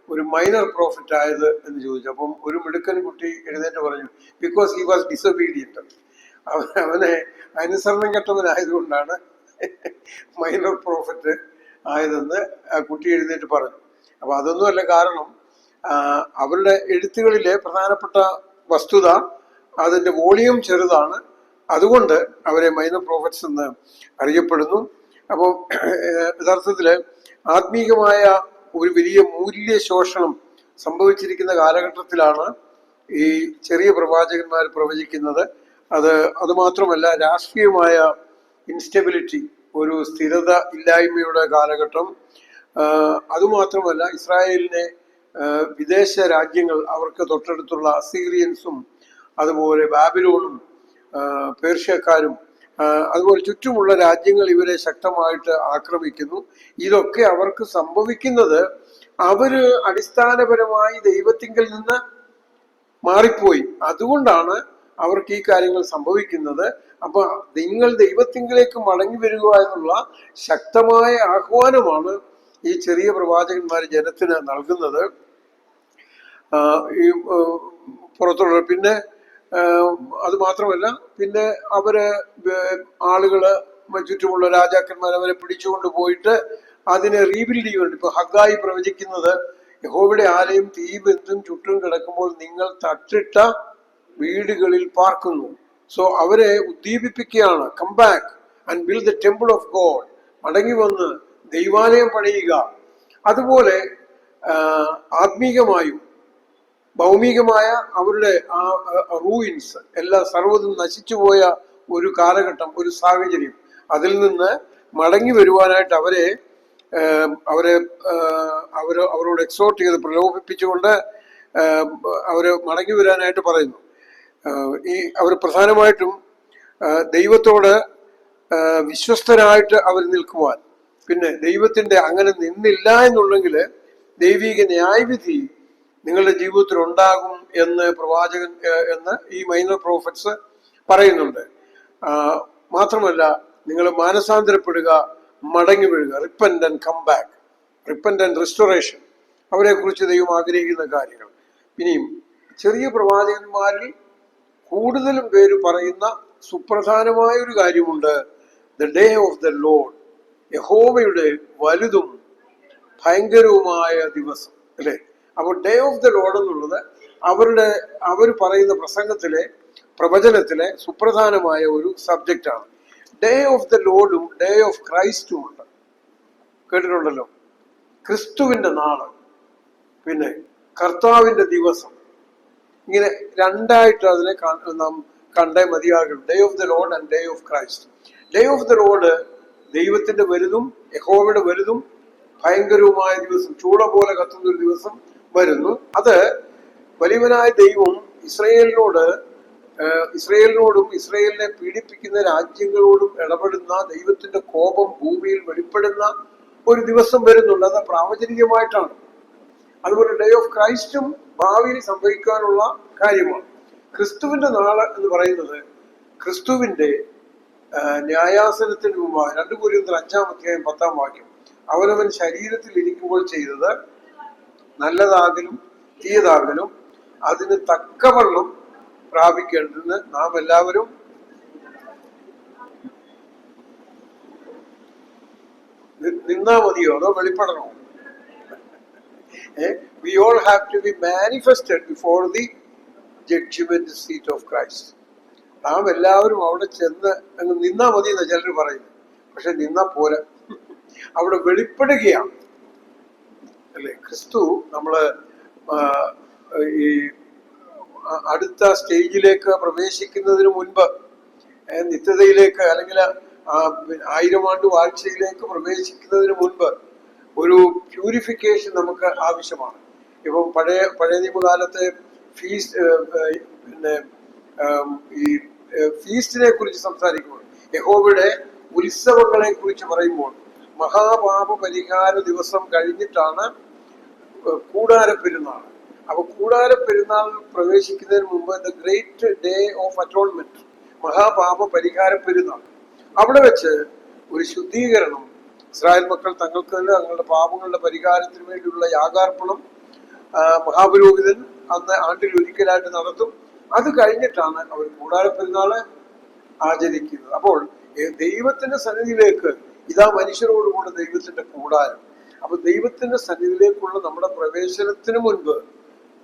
ഒരു മൈനർ പ്രോഫിറ്റ് ആയത് എന്ന് ചോദിച്ചു. അപ്പം ഒരു മിടുക്കൻ കുട്ടി എഴുന്നേറ്റ് പറഞ്ഞു, ബിക്കോസ് ഹി വാസ് ഡിസൊബീഡിയന്റ്. അവനെ അനുസരണം കെട്ടവനായതുകൊണ്ടാണ് മൈനർ പ്രോഫിറ്റ് ആയതെന്ന് ആ കുട്ടി എഴുന്നേറ്റ് പറഞ്ഞു. അപ്പൊ അതൊന്നുമല്ല കാരണം, അവരുടെ എഴുത്തുകളിലെ പ്രധാനപ്പെട്ട വസ്തുത അതിന്റെ വോളിയം ചെറുതാണ്. അതുകൊണ്ട് അവരെ മൈനർ പ്രോഫറ്റ്സ് എന്ന് അറിയപ്പെടുന്നു. അപ്പോൾ യഥാർത്ഥത്തില് ആത്മീകമായ ഒരു വലിയ മൂല്യശോഷണം സംഭവിച്ചിരിക്കുന്ന കാലഘട്ടത്തിലാണ് ഈ ചെറിയ പ്രവാചകന്മാർ പ്രവചിക്കുന്നത്. അത് മാത്രമല്ല, രാഷ്ട്രീയമായ ഇൻസ്റ്റെബിലിറ്റി, ഒരു സ്ഥിരത ഇല്ലായ്മയുടെ കാലഘട്ടം. അതുമാത്രമല്ല, ഇസ്രായേലിനെ വിദേശ രാജ്യങ്ങൾ, അവർക്ക് തൊട്ടടുത്തുള്ള അസീറിയൻസും അതുപോലെ ബാബിലോണും പേർഷ്യക്കാരും അതുപോലെ ചുറ്റുമുള്ള രാജ്യങ്ങൾ ഇവരെ ശക്തമായിട്ട് ആക്രമിക്കുന്നു. ഇതൊക്കെ അവർക്ക് സംഭവിക്കുന്നത് അവര് അടിസ്ഥാനപരമായി ദൈവത്തിങ്കിൽ നിന്ന് മാറിപ്പോയി. അതുകൊണ്ടാണ് അവർക്ക് ഈ കാര്യങ്ങൾ സംഭവിക്കുന്നത്. അപ്പൊ നിങ്ങൾ ദൈവത്തിങ്കിലേക്ക് മടങ്ങി വരിക എന്നുള്ള ശക്തമായ ആഹ്വാനമാണ് ഈ ചെറിയ പ്രവാചകന്മാർ ജനത്തിന് നൽകുന്നത്. ഈ പുറത്തുള്ള പിന്നെ അത് മാത്രമല്ല, പിന്നെ അവര് ആളുകള് ചുറ്റുമുള്ള രാജാക്കന്മാർ അവരെ പിടിച്ചുകൊണ്ട് പോയിട്ട് അതിനെ റീബിൽഡ് ചെയ്യുന്നുണ്ട്. ഇപ്പൊ ഹഗ്ഗായി പ്രവചിക്കുന്നത്, യഹോവയുടെ ആലയം തീ ബന്ധം ചുറ്റും കിടക്കുമ്പോൾ നിങ്ങൾ തട്ടിട്ട വീടുകളിൽ പാർക്കുന്നു. സോ അവരെ ഉദ്ദീപിപ്പിക്കുകയാണ്, come back and build the temple of God, മടങ്ങി വന്ന് ദൈവാലയം പണിയുക. അതുപോലെ ആത്മീകമായും ഭൗമികമായ അവരുടെ ആ റൂയിൻസ് എല്ലാം സർവ്വതും നശിച്ചുപോയ ഒരു കാലഘട്ടം, ഒരു സാഹചര്യം, അതിൽ നിന്ന് മടങ്ങി വരുവാനായിട്ട് അവരോട് എക്സോർട്ട് ചെയ്ത് പ്രലോഭിപ്പിച്ചുകൊണ്ട് അവര് മടങ്ങി വരാനായിട്ട് പറയുന്നു. അവർ പ്രധാനമായിട്ടും ദൈവത്തോട് വിശ്വസ്തരായിട്ട് അവർ നിൽക്കുവാൻ, പിന്നെ ദൈവത്തിന്റെ അങ്ങനെ നിന്നില്ല എന്നുണ്ടെങ്കിൽ ദൈവിക ന്യായവിധി നിങ്ങളുടെ ജീവിതത്തിൽ ഉണ്ടാകും എന്ന് എന്ന് ഈ മൈനർ പ്രോഫറ്റ്സ് പറയുന്നുണ്ട്. മാത്രമല്ല, നിങ്ങൾ മാനസാന്തരപ്പെടുക, മടങ്ങി വീഴുക, repent and come back, repent and restoration, അവരെ കുറിച്ച് ദൈവം ആഗ്രഹിക്കുന്ന കാര്യങ്ങൾ. ഇനിയും ചെറിയ പ്രവാചകന്മാരിൽ കൂടുതലും പേര് പറയുന്ന സുപ്രധാനമായ ഒരു കാര്യമുണ്ട്, the day of the Lord, യഹോവയുടെ വലുതും ഭയങ്കരവുമായ ദിവസം, അല്ലെ? അപ്പോൾ ഡേ ഓഫ് ദ ലോർഡ് എന്നുള്ളത് അവർ പറയുന്ന പ്രസംഗത്തിലെ, പ്രവചനത്തിലെ സുപ്രധാനമായ ഒരു സബ്ജക്റ്റാണ്. ഡേ ഓഫ് ദ ലോർഡും ഡേ ഓഫ് ക്രൈസ്റ്റും ഉണ്ട്, കേട്ടിട്ടുണ്ടല്ലോ. ക്രിസ്തുവിന്റെ നാള്, പിന്നെ കർത്താവിന്റെ ദിവസം, ഇങ്ങനെ രണ്ടായിട്ട് അതിനെ നാം കണ്ടേ മതിയാകും. Day of the Lord and day of Christ. Day of the Lord ദൈവത്തിന്റെ വലുതും യഹോവയുടെ വലുതും ഭയങ്കരവുമായ ദിവസം, ചൂട പോലെ കത്തുന്ന ഒരു ദിവസം വരുന്നു. അത് വലിയവനായ ദൈവം ഇസ്രയേലിനോടും ഇസ്രയേലിനെ പീഡിപ്പിക്കുന്ന രാജ്യങ്ങളോടും ഇടപെടുന്ന ദൈവത്തിന്റെ കോപം ഭൂമിയിൽ വെളിപ്പെടുന്ന ഒരു ദിവസം വരുന്നുണ്ട്. അത് പ്രാവചനികമായിട്ടാണ്. അതുപോലെ ഡേ ഓഫ് ക്രൈസ്റ്റും ഭാവിയിൽ സംഭവിക്കാനുള്ള കാര്യമാണ്. ക്രിസ്തുവിന്റെ നാള് എന്ന് പറയുന്നത് ക്രിസ്തുവിന്റെ ന്യായാസനത്തിന് മുമ്പാണ്. 2 കൊരിന്ത്യർ 5-ാം അധ്യായം 10-ാം വാക്യം, അവനവൻ ശരീരത്തിൽ ഇരിക്കുമ്പോൾ ചെയ്തത് നല്ലതാകലും തീയതാകലും അതിന് തക്കവണ്ണം പ്രാപിക്കേണ്ടതെന്ന് നാം എല്ലാവരും നിന്നാ മതിയോ അതോ വെളിപ്പെടണോ? We all have to be manifested before the judgment seat of Christ. നാം എല്ലാവരും അവിടെ ചെന്ന് അങ്ങ് നിന്നാ മതി എന്ന് ചിലർ പറയുന്നു. പക്ഷെ നിന്നാ പോരാ, അവിടെ വെളിപ്പെടുകയാണ്, അല്ലെ? ക്രിസ്തു നമ്മള് ഈ അടുത്ത സ്റ്റേജിലേക്ക് പ്രവേശിക്കുന്നതിന് മുൻപ്, നിത്യതയിലേക്ക് അല്ലെങ്കിൽ 1000 ആണ്ട് വാഴ്ചയിലേക്ക് പ്രവേശിക്കുന്നതിന് മുൻപ് ഒരു പ്യൂരിഫിക്കേഷൻ നമുക്ക് ആവശ്യമാണ്. ഇപ്പം പഴയ നിയമകാലത്തെ പിന്നെ ഈ ഫീസ്റ്റിനെ കുറിച്ച് സംസാരിക്കുമ്പോൾ യഹോവയുടെ ഉത്സവങ്ങളെ കുറിച്ച് പറയുമ്പോൾ മഹാപാപ പരിഹാര ദിവസം കഴിഞ്ഞിട്ടാണ് കൂടാര പെരുന്നാൾ. അപ്പൊ കൂടാര പെരുന്നാൾ പ്രവേശിക്കുന്നതിന് മുമ്പ് the great day of atonement, മഹാപാപ പരിഹാര പെരുന്നാൾ, അവിടെ വെച്ച് ഒരു ശുദ്ധീകരണം ഇസ്രായേൽ മക്കൾ തങ്ങൾക്ക് തന്നെ തങ്ങളുടെ പാപങ്ങളുടെ പരിഹാരത്തിന് വേണ്ടിയുള്ള യാഗാർപ്പണം മഹാപുരോഹിതൻ അന്ന് ആണ്ടിൽ ഒരിക്കലായിട്ട് നടത്തും. അത് കഴിഞ്ഞിട്ടാണ് അവർ കൂടാര പെരുന്നാള് ആചരിക്കുന്നത്. അപ്പോൾ ദൈവത്തിന്റെ സന്നിധിയിലേക്ക് ഇതാ മനുഷ്യരോടുകൂടെ ദൈവത്തിന്റെ കൂടാരം. അപ്പൊ ദൈവത്തിന്റെ സന്നിധിയിലേക്കുള്ള നമ്മുടെ പ്രവേശനത്തിന് മുൻപ്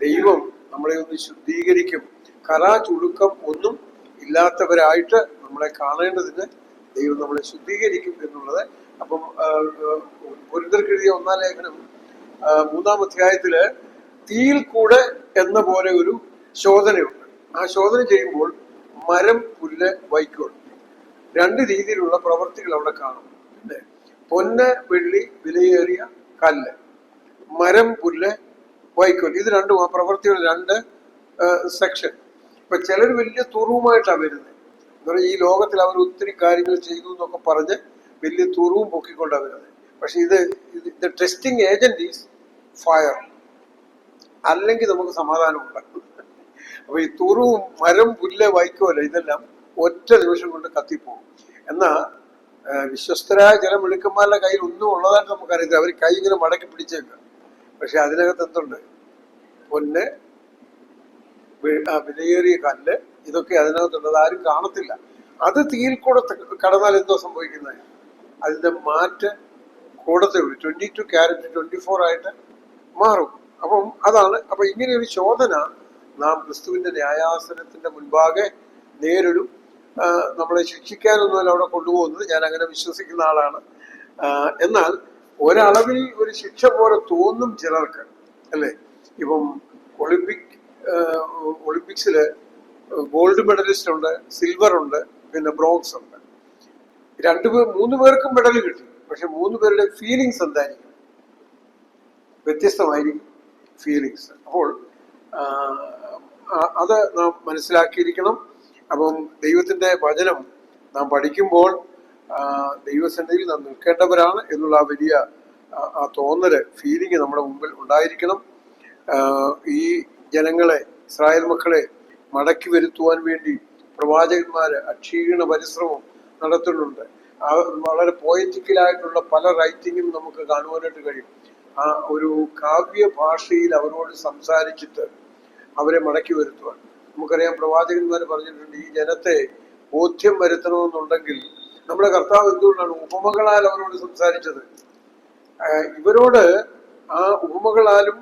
ദൈവം നമ്മളെ ഒന്ന് ശുദ്ധീകരിക്കും. കറ ചുളുക്കം ഒന്നും ഇല്ലാത്തവരായിട്ട് നമ്മളെ കാണേണ്ടതിന് ദൈവം നമ്മളെ ശുദ്ധീകരിക്കും എന്നുള്ളത്. അപ്പം കൊരിന്ത്യർക്കെഴുതിയ 1-ാം ലേഖനം 3-ാം അധ്യായത്തില് തീയിൽ കൂടെ എന്ന പോലെ ഒരു ശോധനയുണ്ട്. ആ ശോധന ചെയ്യുമ്പോൾ മരം, പുല്ല്, വൈക്കോൽ, 2 രീതിയിലുള്ള പ്രവൃത്തികൾ അവിടെ കാണും. പൊന്ന്, വെള്ളി, വിലയേറിയ കല്ല്, മരം, പുല്ല്, വൈക്കോൽ, ഇത് രണ്ടും ആ പ്രവൃത്തികൾ 2 സെക്ഷൻ. ഇപ്പൊ ചിലർ വലിയ തുറവുമായിട്ടാണ് വരുന്നത്. എന്ന് പറഞ്ഞാൽ ഈ ലോകത്തിൽ അവർ ഒത്തിരി കാര്യങ്ങൾ ചെയ്തു എന്നൊക്കെ പറഞ്ഞ് വലിയ തുറവും പൊക്കിക്കൊണ്ടാണ് വരുന്നത്. പക്ഷെ ഇത് ടെസ്റ്റിംഗ് ഏജന്റ് ഈസ് ഫയർ, അല്ലെങ്കിൽ നമുക്ക് സമാധാനമുണ്ട്. അപ്പൊ ഈ തുറവും മരം, പുല്ല്, വൈക്കോല് ഇതെല്ലാം ഒറ്റ നിമിഷം കൊണ്ട് കത്തിപ്പോകും. എന്നാ വിശ്വസ്തരായ ചില മിടുക്കന്മാരുടെ കയ്യിൽ ഒന്നും ഉള്ളതായിട്ട് നമുക്കറിയത്തില്ല. അവർ കൈ ഇങ്ങനെ മടക്കി പിടിച്ചേക്കുക. പക്ഷെ അതിനകത്ത് എന്തുണ്ട്? പൊന്ന്, വിലയേറിയ കല്ല്, ഇതൊക്കെ അതിനകത്തുള്ളത് ആരും കാണത്തില്ല. അത് തീയിൽ കൂടെ കടന്നാൽ എന്തോ സംഭവിക്കുന്നത്? അതിന്റെ മാറ്റ് കൂടത്തേ ഉള്ളൂ. 22 ക്യാരറ്റ് 24 ആയിട്ട് മാറും. അപ്പം അതാണ്. അപ്പൊ ഇങ്ങനെ ഒരു ശോധന നാം ക്രിസ്തുവിന്റെ ന്യായാസനത്തിന്റെ മുൻപാകെ നേരിടും. നമ്മളെ ശിക്ഷിക്കാനൊന്നുമല്ല അവിടെ കൊണ്ടുപോകുന്നത്. ഞാൻ അങ്ങനെ വിശ്വസിക്കുന്ന ആളാണ്. എന്നാൽ ഒരളവിൽ ഒരു ശിക്ഷ പോലെ തോന്നും ചിലർക്ക്, അല്ലേ? ഇപ്പം ഒളിമ്പിക്സില് ഗോൾഡ് മെഡലിസ്റ്റ് ഉണ്ട്, സിൽവർ ഉണ്ട്, പിന്നെ ബ്രോൺസ് ഉണ്ട്. 3 പേർക്കും മെഡൽ കിട്ടി. പക്ഷെ 3 പേരുടെ ഫീലിങ്സ് എന്തായിരിക്കും? വ്യത്യസ്തമായിരിക്കും ഫീലിങ്സ്. അപ്പോൾ അത് നാം മനസ്സിലാക്കിയിരിക്കണം. അപ്പം ദൈവത്തിന്റെ വചനം നാം പഠിക്കുമ്പോൾ ദൈവസന്നിധിയിൽ നാം നിൽക്കേണ്ടവരാണ് എന്നുള്ള ആ വലിയ ആ തോന്നല്, ഫീലിംഗ് നമ്മുടെ മുമ്പിൽ ഉണ്ടായിരിക്കണം. ഈ ജനങ്ങളെ, ഇസ്രായേൽ മക്കളെ മടക്കി വരുത്തുവാൻ വേണ്ടി പ്രവാചകന്മാര് അക്ഷീണ പരിശ്രമം നടത്തുന്നുണ്ട്. വളരെ പോയറ്റിക്കലായിട്ടുള്ള പല റൈറ്റിങ്ങും നമുക്ക് കാണുവാനായിട്ട് കഴിയും. ആ ഒരു കാവ്യ ഭാഷയിൽ അവരോട് സംസാരിച്ചിട്ട് അവരെ മടക്കി വരുത്തുവാൻ. നമുക്കറിയാം, പ്രവാചകന്മാർ പറഞ്ഞിട്ടുണ്ട്, ഈ ജനത്തെ ബോധ്യം വരുത്തണമെന്നുണ്ടെങ്കിൽ നമ്മുടെ കർത്താവ് എന്തുകൊണ്ടാണ് ഉപമകളാൽ അവരോട് സംസാരിച്ചത്? ഇവരോട് ആ ഉപമകളാലും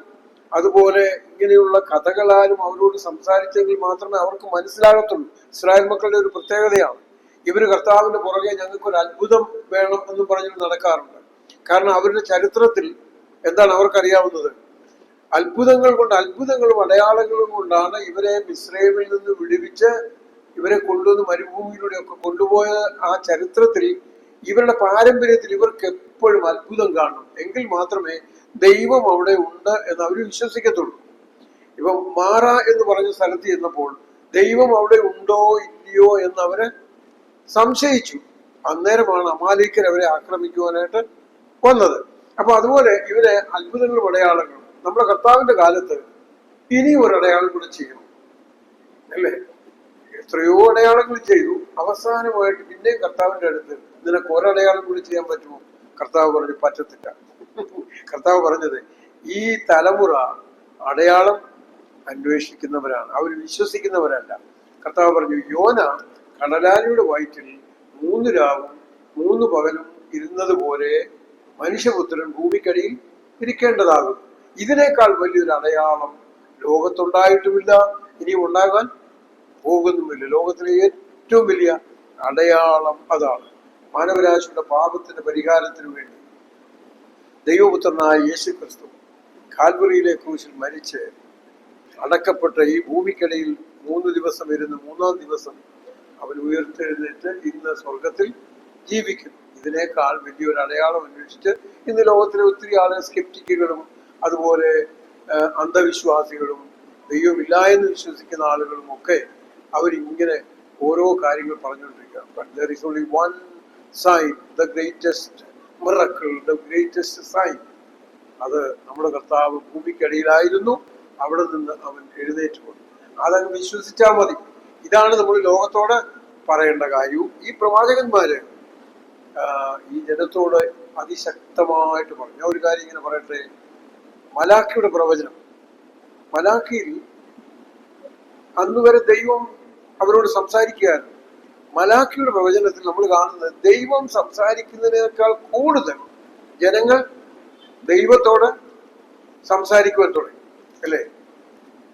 അതുപോലെ ഇങ്ങനെയുള്ള കഥകളാലും അവരോട് സംസാരിച്ചെങ്കിൽ മാത്രമേ അവർക്ക് മനസ്സിലാകത്തുള്ളൂ. ഇസ്രായേൽ മക്കളുടെ ഒരു പ്രത്യേകതയാണ്, ഇവര് കർത്താവിന്റെ പുറകെ ഞങ്ങൾക്കൊരു അത്ഭുതം വേണം എന്ന് പറഞ്ഞിട്ട് നടക്കാറുണ്ട്. കാരണം അവരുടെ ചരിത്രത്തിൽ എന്താണ് അവർക്കറിയാവുന്നത്? അത്ഭുതങ്ങളും അടയാളങ്ങളും കൊണ്ടാണ് ഇവരെ മിസ്രൈമിൽ നിന്ന് വിടുവിച്ച് ഇവരെ കൊണ്ടുവന്ന് മരുഭൂമിയിലൂടെയൊക്കെ കൊണ്ടുപോയ ആ ചരിത്രത്തിൽ, ഇവരുടെ പാരമ്പര്യത്തിൽ ഇവർക്ക് എപ്പോഴും അത്ഭുതം കാണണം. എങ്കിൽ മാത്രമേ ദൈവം അവിടെ ഉണ്ട് എന്ന് അവർ വിശ്വസിക്കത്തുള്ളൂ. ഇപ്പം മാറ എന്ന് പറഞ്ഞ സ്ഥലത്ത് ചെന്നപ്പോൾ ദൈവം അവിടെ ഉണ്ടോ ഇല്ലയോ എന്ന് അവര് സംശയിച്ചു. അന്നേരമാണ് അമാലേക്കർ അവരെ ആക്രമിക്കുവാനായിട്ട് വന്നത്. അപ്പൊ അതുപോലെ ഇവരെ അത്ഭുതങ്ങളും അടയാളങ്ങളും നമ്മുടെ കർത്താവിന്റെ കാലത്ത് ഇനിയും ഒരു അടയാളം കൂടി ചെയ്യണം, അല്ലേ? എത്രയോ അടയാളങ്ങൾ ചെയ്തു. അവസാനമായിട്ട് പിന്നെ കർത്താവിന്റെ അടുത്ത് നിനക്ക് ഒരടയാളം കൂടി ചെയ്യാൻ പറ്റുമോ? കർത്താവ് പറഞ്ഞു, പറ്റത്തില്ല. കർത്താവ് പറഞ്ഞത്, ഈ തലമുറ അടയാളം അന്വേഷിക്കുന്നവരാണ്, അവർ വിശ്വസിക്കുന്നവരല്ല. കർത്താവ് പറഞ്ഞു, യോന കടലാനിയുടെ വയറ്റിൽ 3 രാവും 3 പകലും ഇരുന്നത് പോലെ മനുഷ്യപുത്രൻ ഭൂമിക്കടിയിൽ ഇരിക്കേണ്ടതാകും. ഇതിനേക്കാൾ വലിയൊരു അടയാളം ലോകത്തുണ്ടായിട്ടുമില്ല, ഇനിയും ഉണ്ടാകാൻ പോകുന്നുമില്ല. ലോകത്തിലെ ഏറ്റവും വലിയ അടയാളം അതാണ്. മാനവരാശിയുടെ പാപത്തിന്റെ പരിഹാരത്തിന് വേണ്ടി ദൈവപുത്രനായ യേശു ക്രിസ്തു കാൽവറിയിലെ ക്രൂശിൽ മരിച്ച് അടക്കപ്പെട്ട ഈ ഭൂമിക്കടിയിൽ 3 ദിവസം ഇരുന്ന് 3-ാം ദിവസം അവൻ ഉയർത്തെഴുന്നേറ്റ് ഇന്ന് സ്വർഗത്തിൽ ജീവിക്കും. ഇതിനേക്കാൾ വലിയൊരു അടയാളം അന്വേഷിച്ച് ഇന്ന് ലോകത്തിലെ ഒത്തിരി ആളുകൾ, സ്കെപ്റ്റിക്കുകളും അതുപോലെ അന്ധവിശ്വാസികളും ദൈവമില്ല എന്ന് വിശ്വസിക്കുന്ന ആളുകളും ഒക്കെ അവരിങ്ങനെ ഓരോ കാര്യങ്ങൾ പറഞ്ഞുകൊണ്ടിരിക്കുക. But there is only one sign, the greatest miracle, the greatest sign. അത് നമ്മുടെ കർത്താവ് ഭൂമിക്കടിയിലായിരുന്നു, അവിടെ നിന്ന് അവൻ എഴുന്നേറ്റ് വന്നു. അതങ്ങ് വിശ്വസിച്ചാൽ മതി. ഇതാണ് നമ്മൾ ലോകത്തോട് പറയേണ്ട കാര്യവും. ഈ പ്രവാചകന്മാര് ഈ ജനത്തോട് അതിശക്തമായിട്ട് പറഞ്ഞു. ഞാൻ ഒരു കാര്യം ഇങ്ങനെ പറയട്ടെ. മലാഖിയുടെ പ്രവചനം, മലാഖിയിൽ അന്നുവരെ ദൈവം അവരോട് സംസാരിക്കുകയായിരുന്നു. മലാഖിയുടെ പ്രവചനത്തിൽ നമ്മൾ കാണുന്നത് ദൈവം സംസാരിക്കുന്നതിനേക്കാൾ കൂടുതൽ ജനങ്ങൾ ദൈവത്തോട് സംസാരിക്കുവാൻ തുടങ്ങി, അല്ലേ?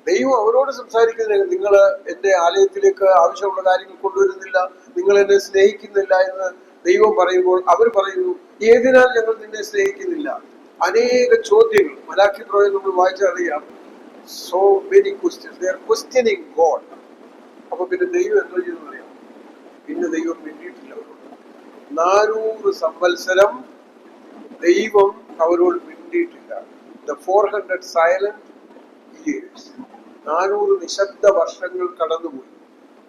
ദൈവം അവരോട് സംസാരിക്കുന്നതിന്, നിങ്ങൾ എൻ്റെ ആലയത്തിലേക്ക് ആവശ്യമുള്ള കാര്യങ്ങൾ കൊണ്ടുവരുന്നില്ല, നിങ്ങൾ എന്നെ സ്നേഹിക്കുന്നില്ല എന്ന് ദൈവം പറയുമ്പോൾ അവർ പറയുന്നു, ഏതിനാൽ ഞങ്ങൾ നിന്നെ സ്നേഹിക്കുന്നില്ല? അനേക ചോദ്യങ്ങൾ മലാഖി പ്രവചനം നമ്മൾ വായിച്ചറിയാം. So many questions, they are questioning God. അപ്പൊ പിന്നെ ദൈവം എന്താ ചെയ്യുന്നത് അറിയാം? പിന്നെ ദൈവം മിണ്ടിയിട്ടില്ല അവരോട്. 400 സംവത്സരം ദൈവം അവരോട് മിണ്ടിയിട്ടില്ല. ദ 400 സൈലന്റ് ഇയേഴ്സ്, 400 നിശബ്ദ വർഷങ്ങൾ കടന്നുപോയി.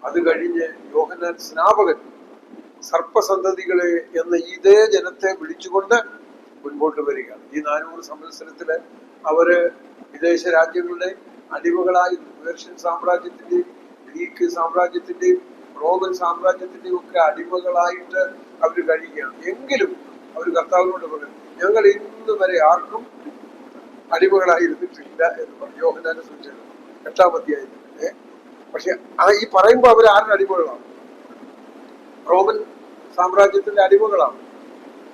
അത് കഴിഞ്ഞ് യോഹന്നാൻ സ്നാപകൻ സർപ്പസന്തതികളെ എന്ന ഇതേ ജനത്തെ വിളിച്ചുകൊണ്ട് മുൻപോട്ട് വരികയാണ്. ഈ 400 സംവത്സരത്തില് അവര് വിദേശ രാജ്യങ്ങളുടെ അടിമകളായി, പേർഷ്യൻ സാമ്രാജ്യത്തിന്റെയും ഗ്രീക്ക് സാമ്രാജ്യത്തിന്റെയും റോമൻ സാമ്രാജ്യത്തിന്റെയും ഒക്കെ അടിമകളായിട്ട് അവർ കഴിയുകയാണ്. എങ്കിലും അവർ കർത്താവിനോട് പറയും, ഞങ്ങൾ ഇന്ന് വരെ ആർക്കും അടിമകളായിരുന്നിട്ടില്ല എന്ന് പറഞ്ഞു. യോഹന്നാന്റെ സുവിശേഷം 8-ാം അധ്യായത്തിൽ. പക്ഷെ ഈ പറയുമ്പോൾ അവർ ആരുടെ അടിമകളാണ്? റോമൻ സാമ്രാജ്യത്തിന്റെ അടിമകളാണ്.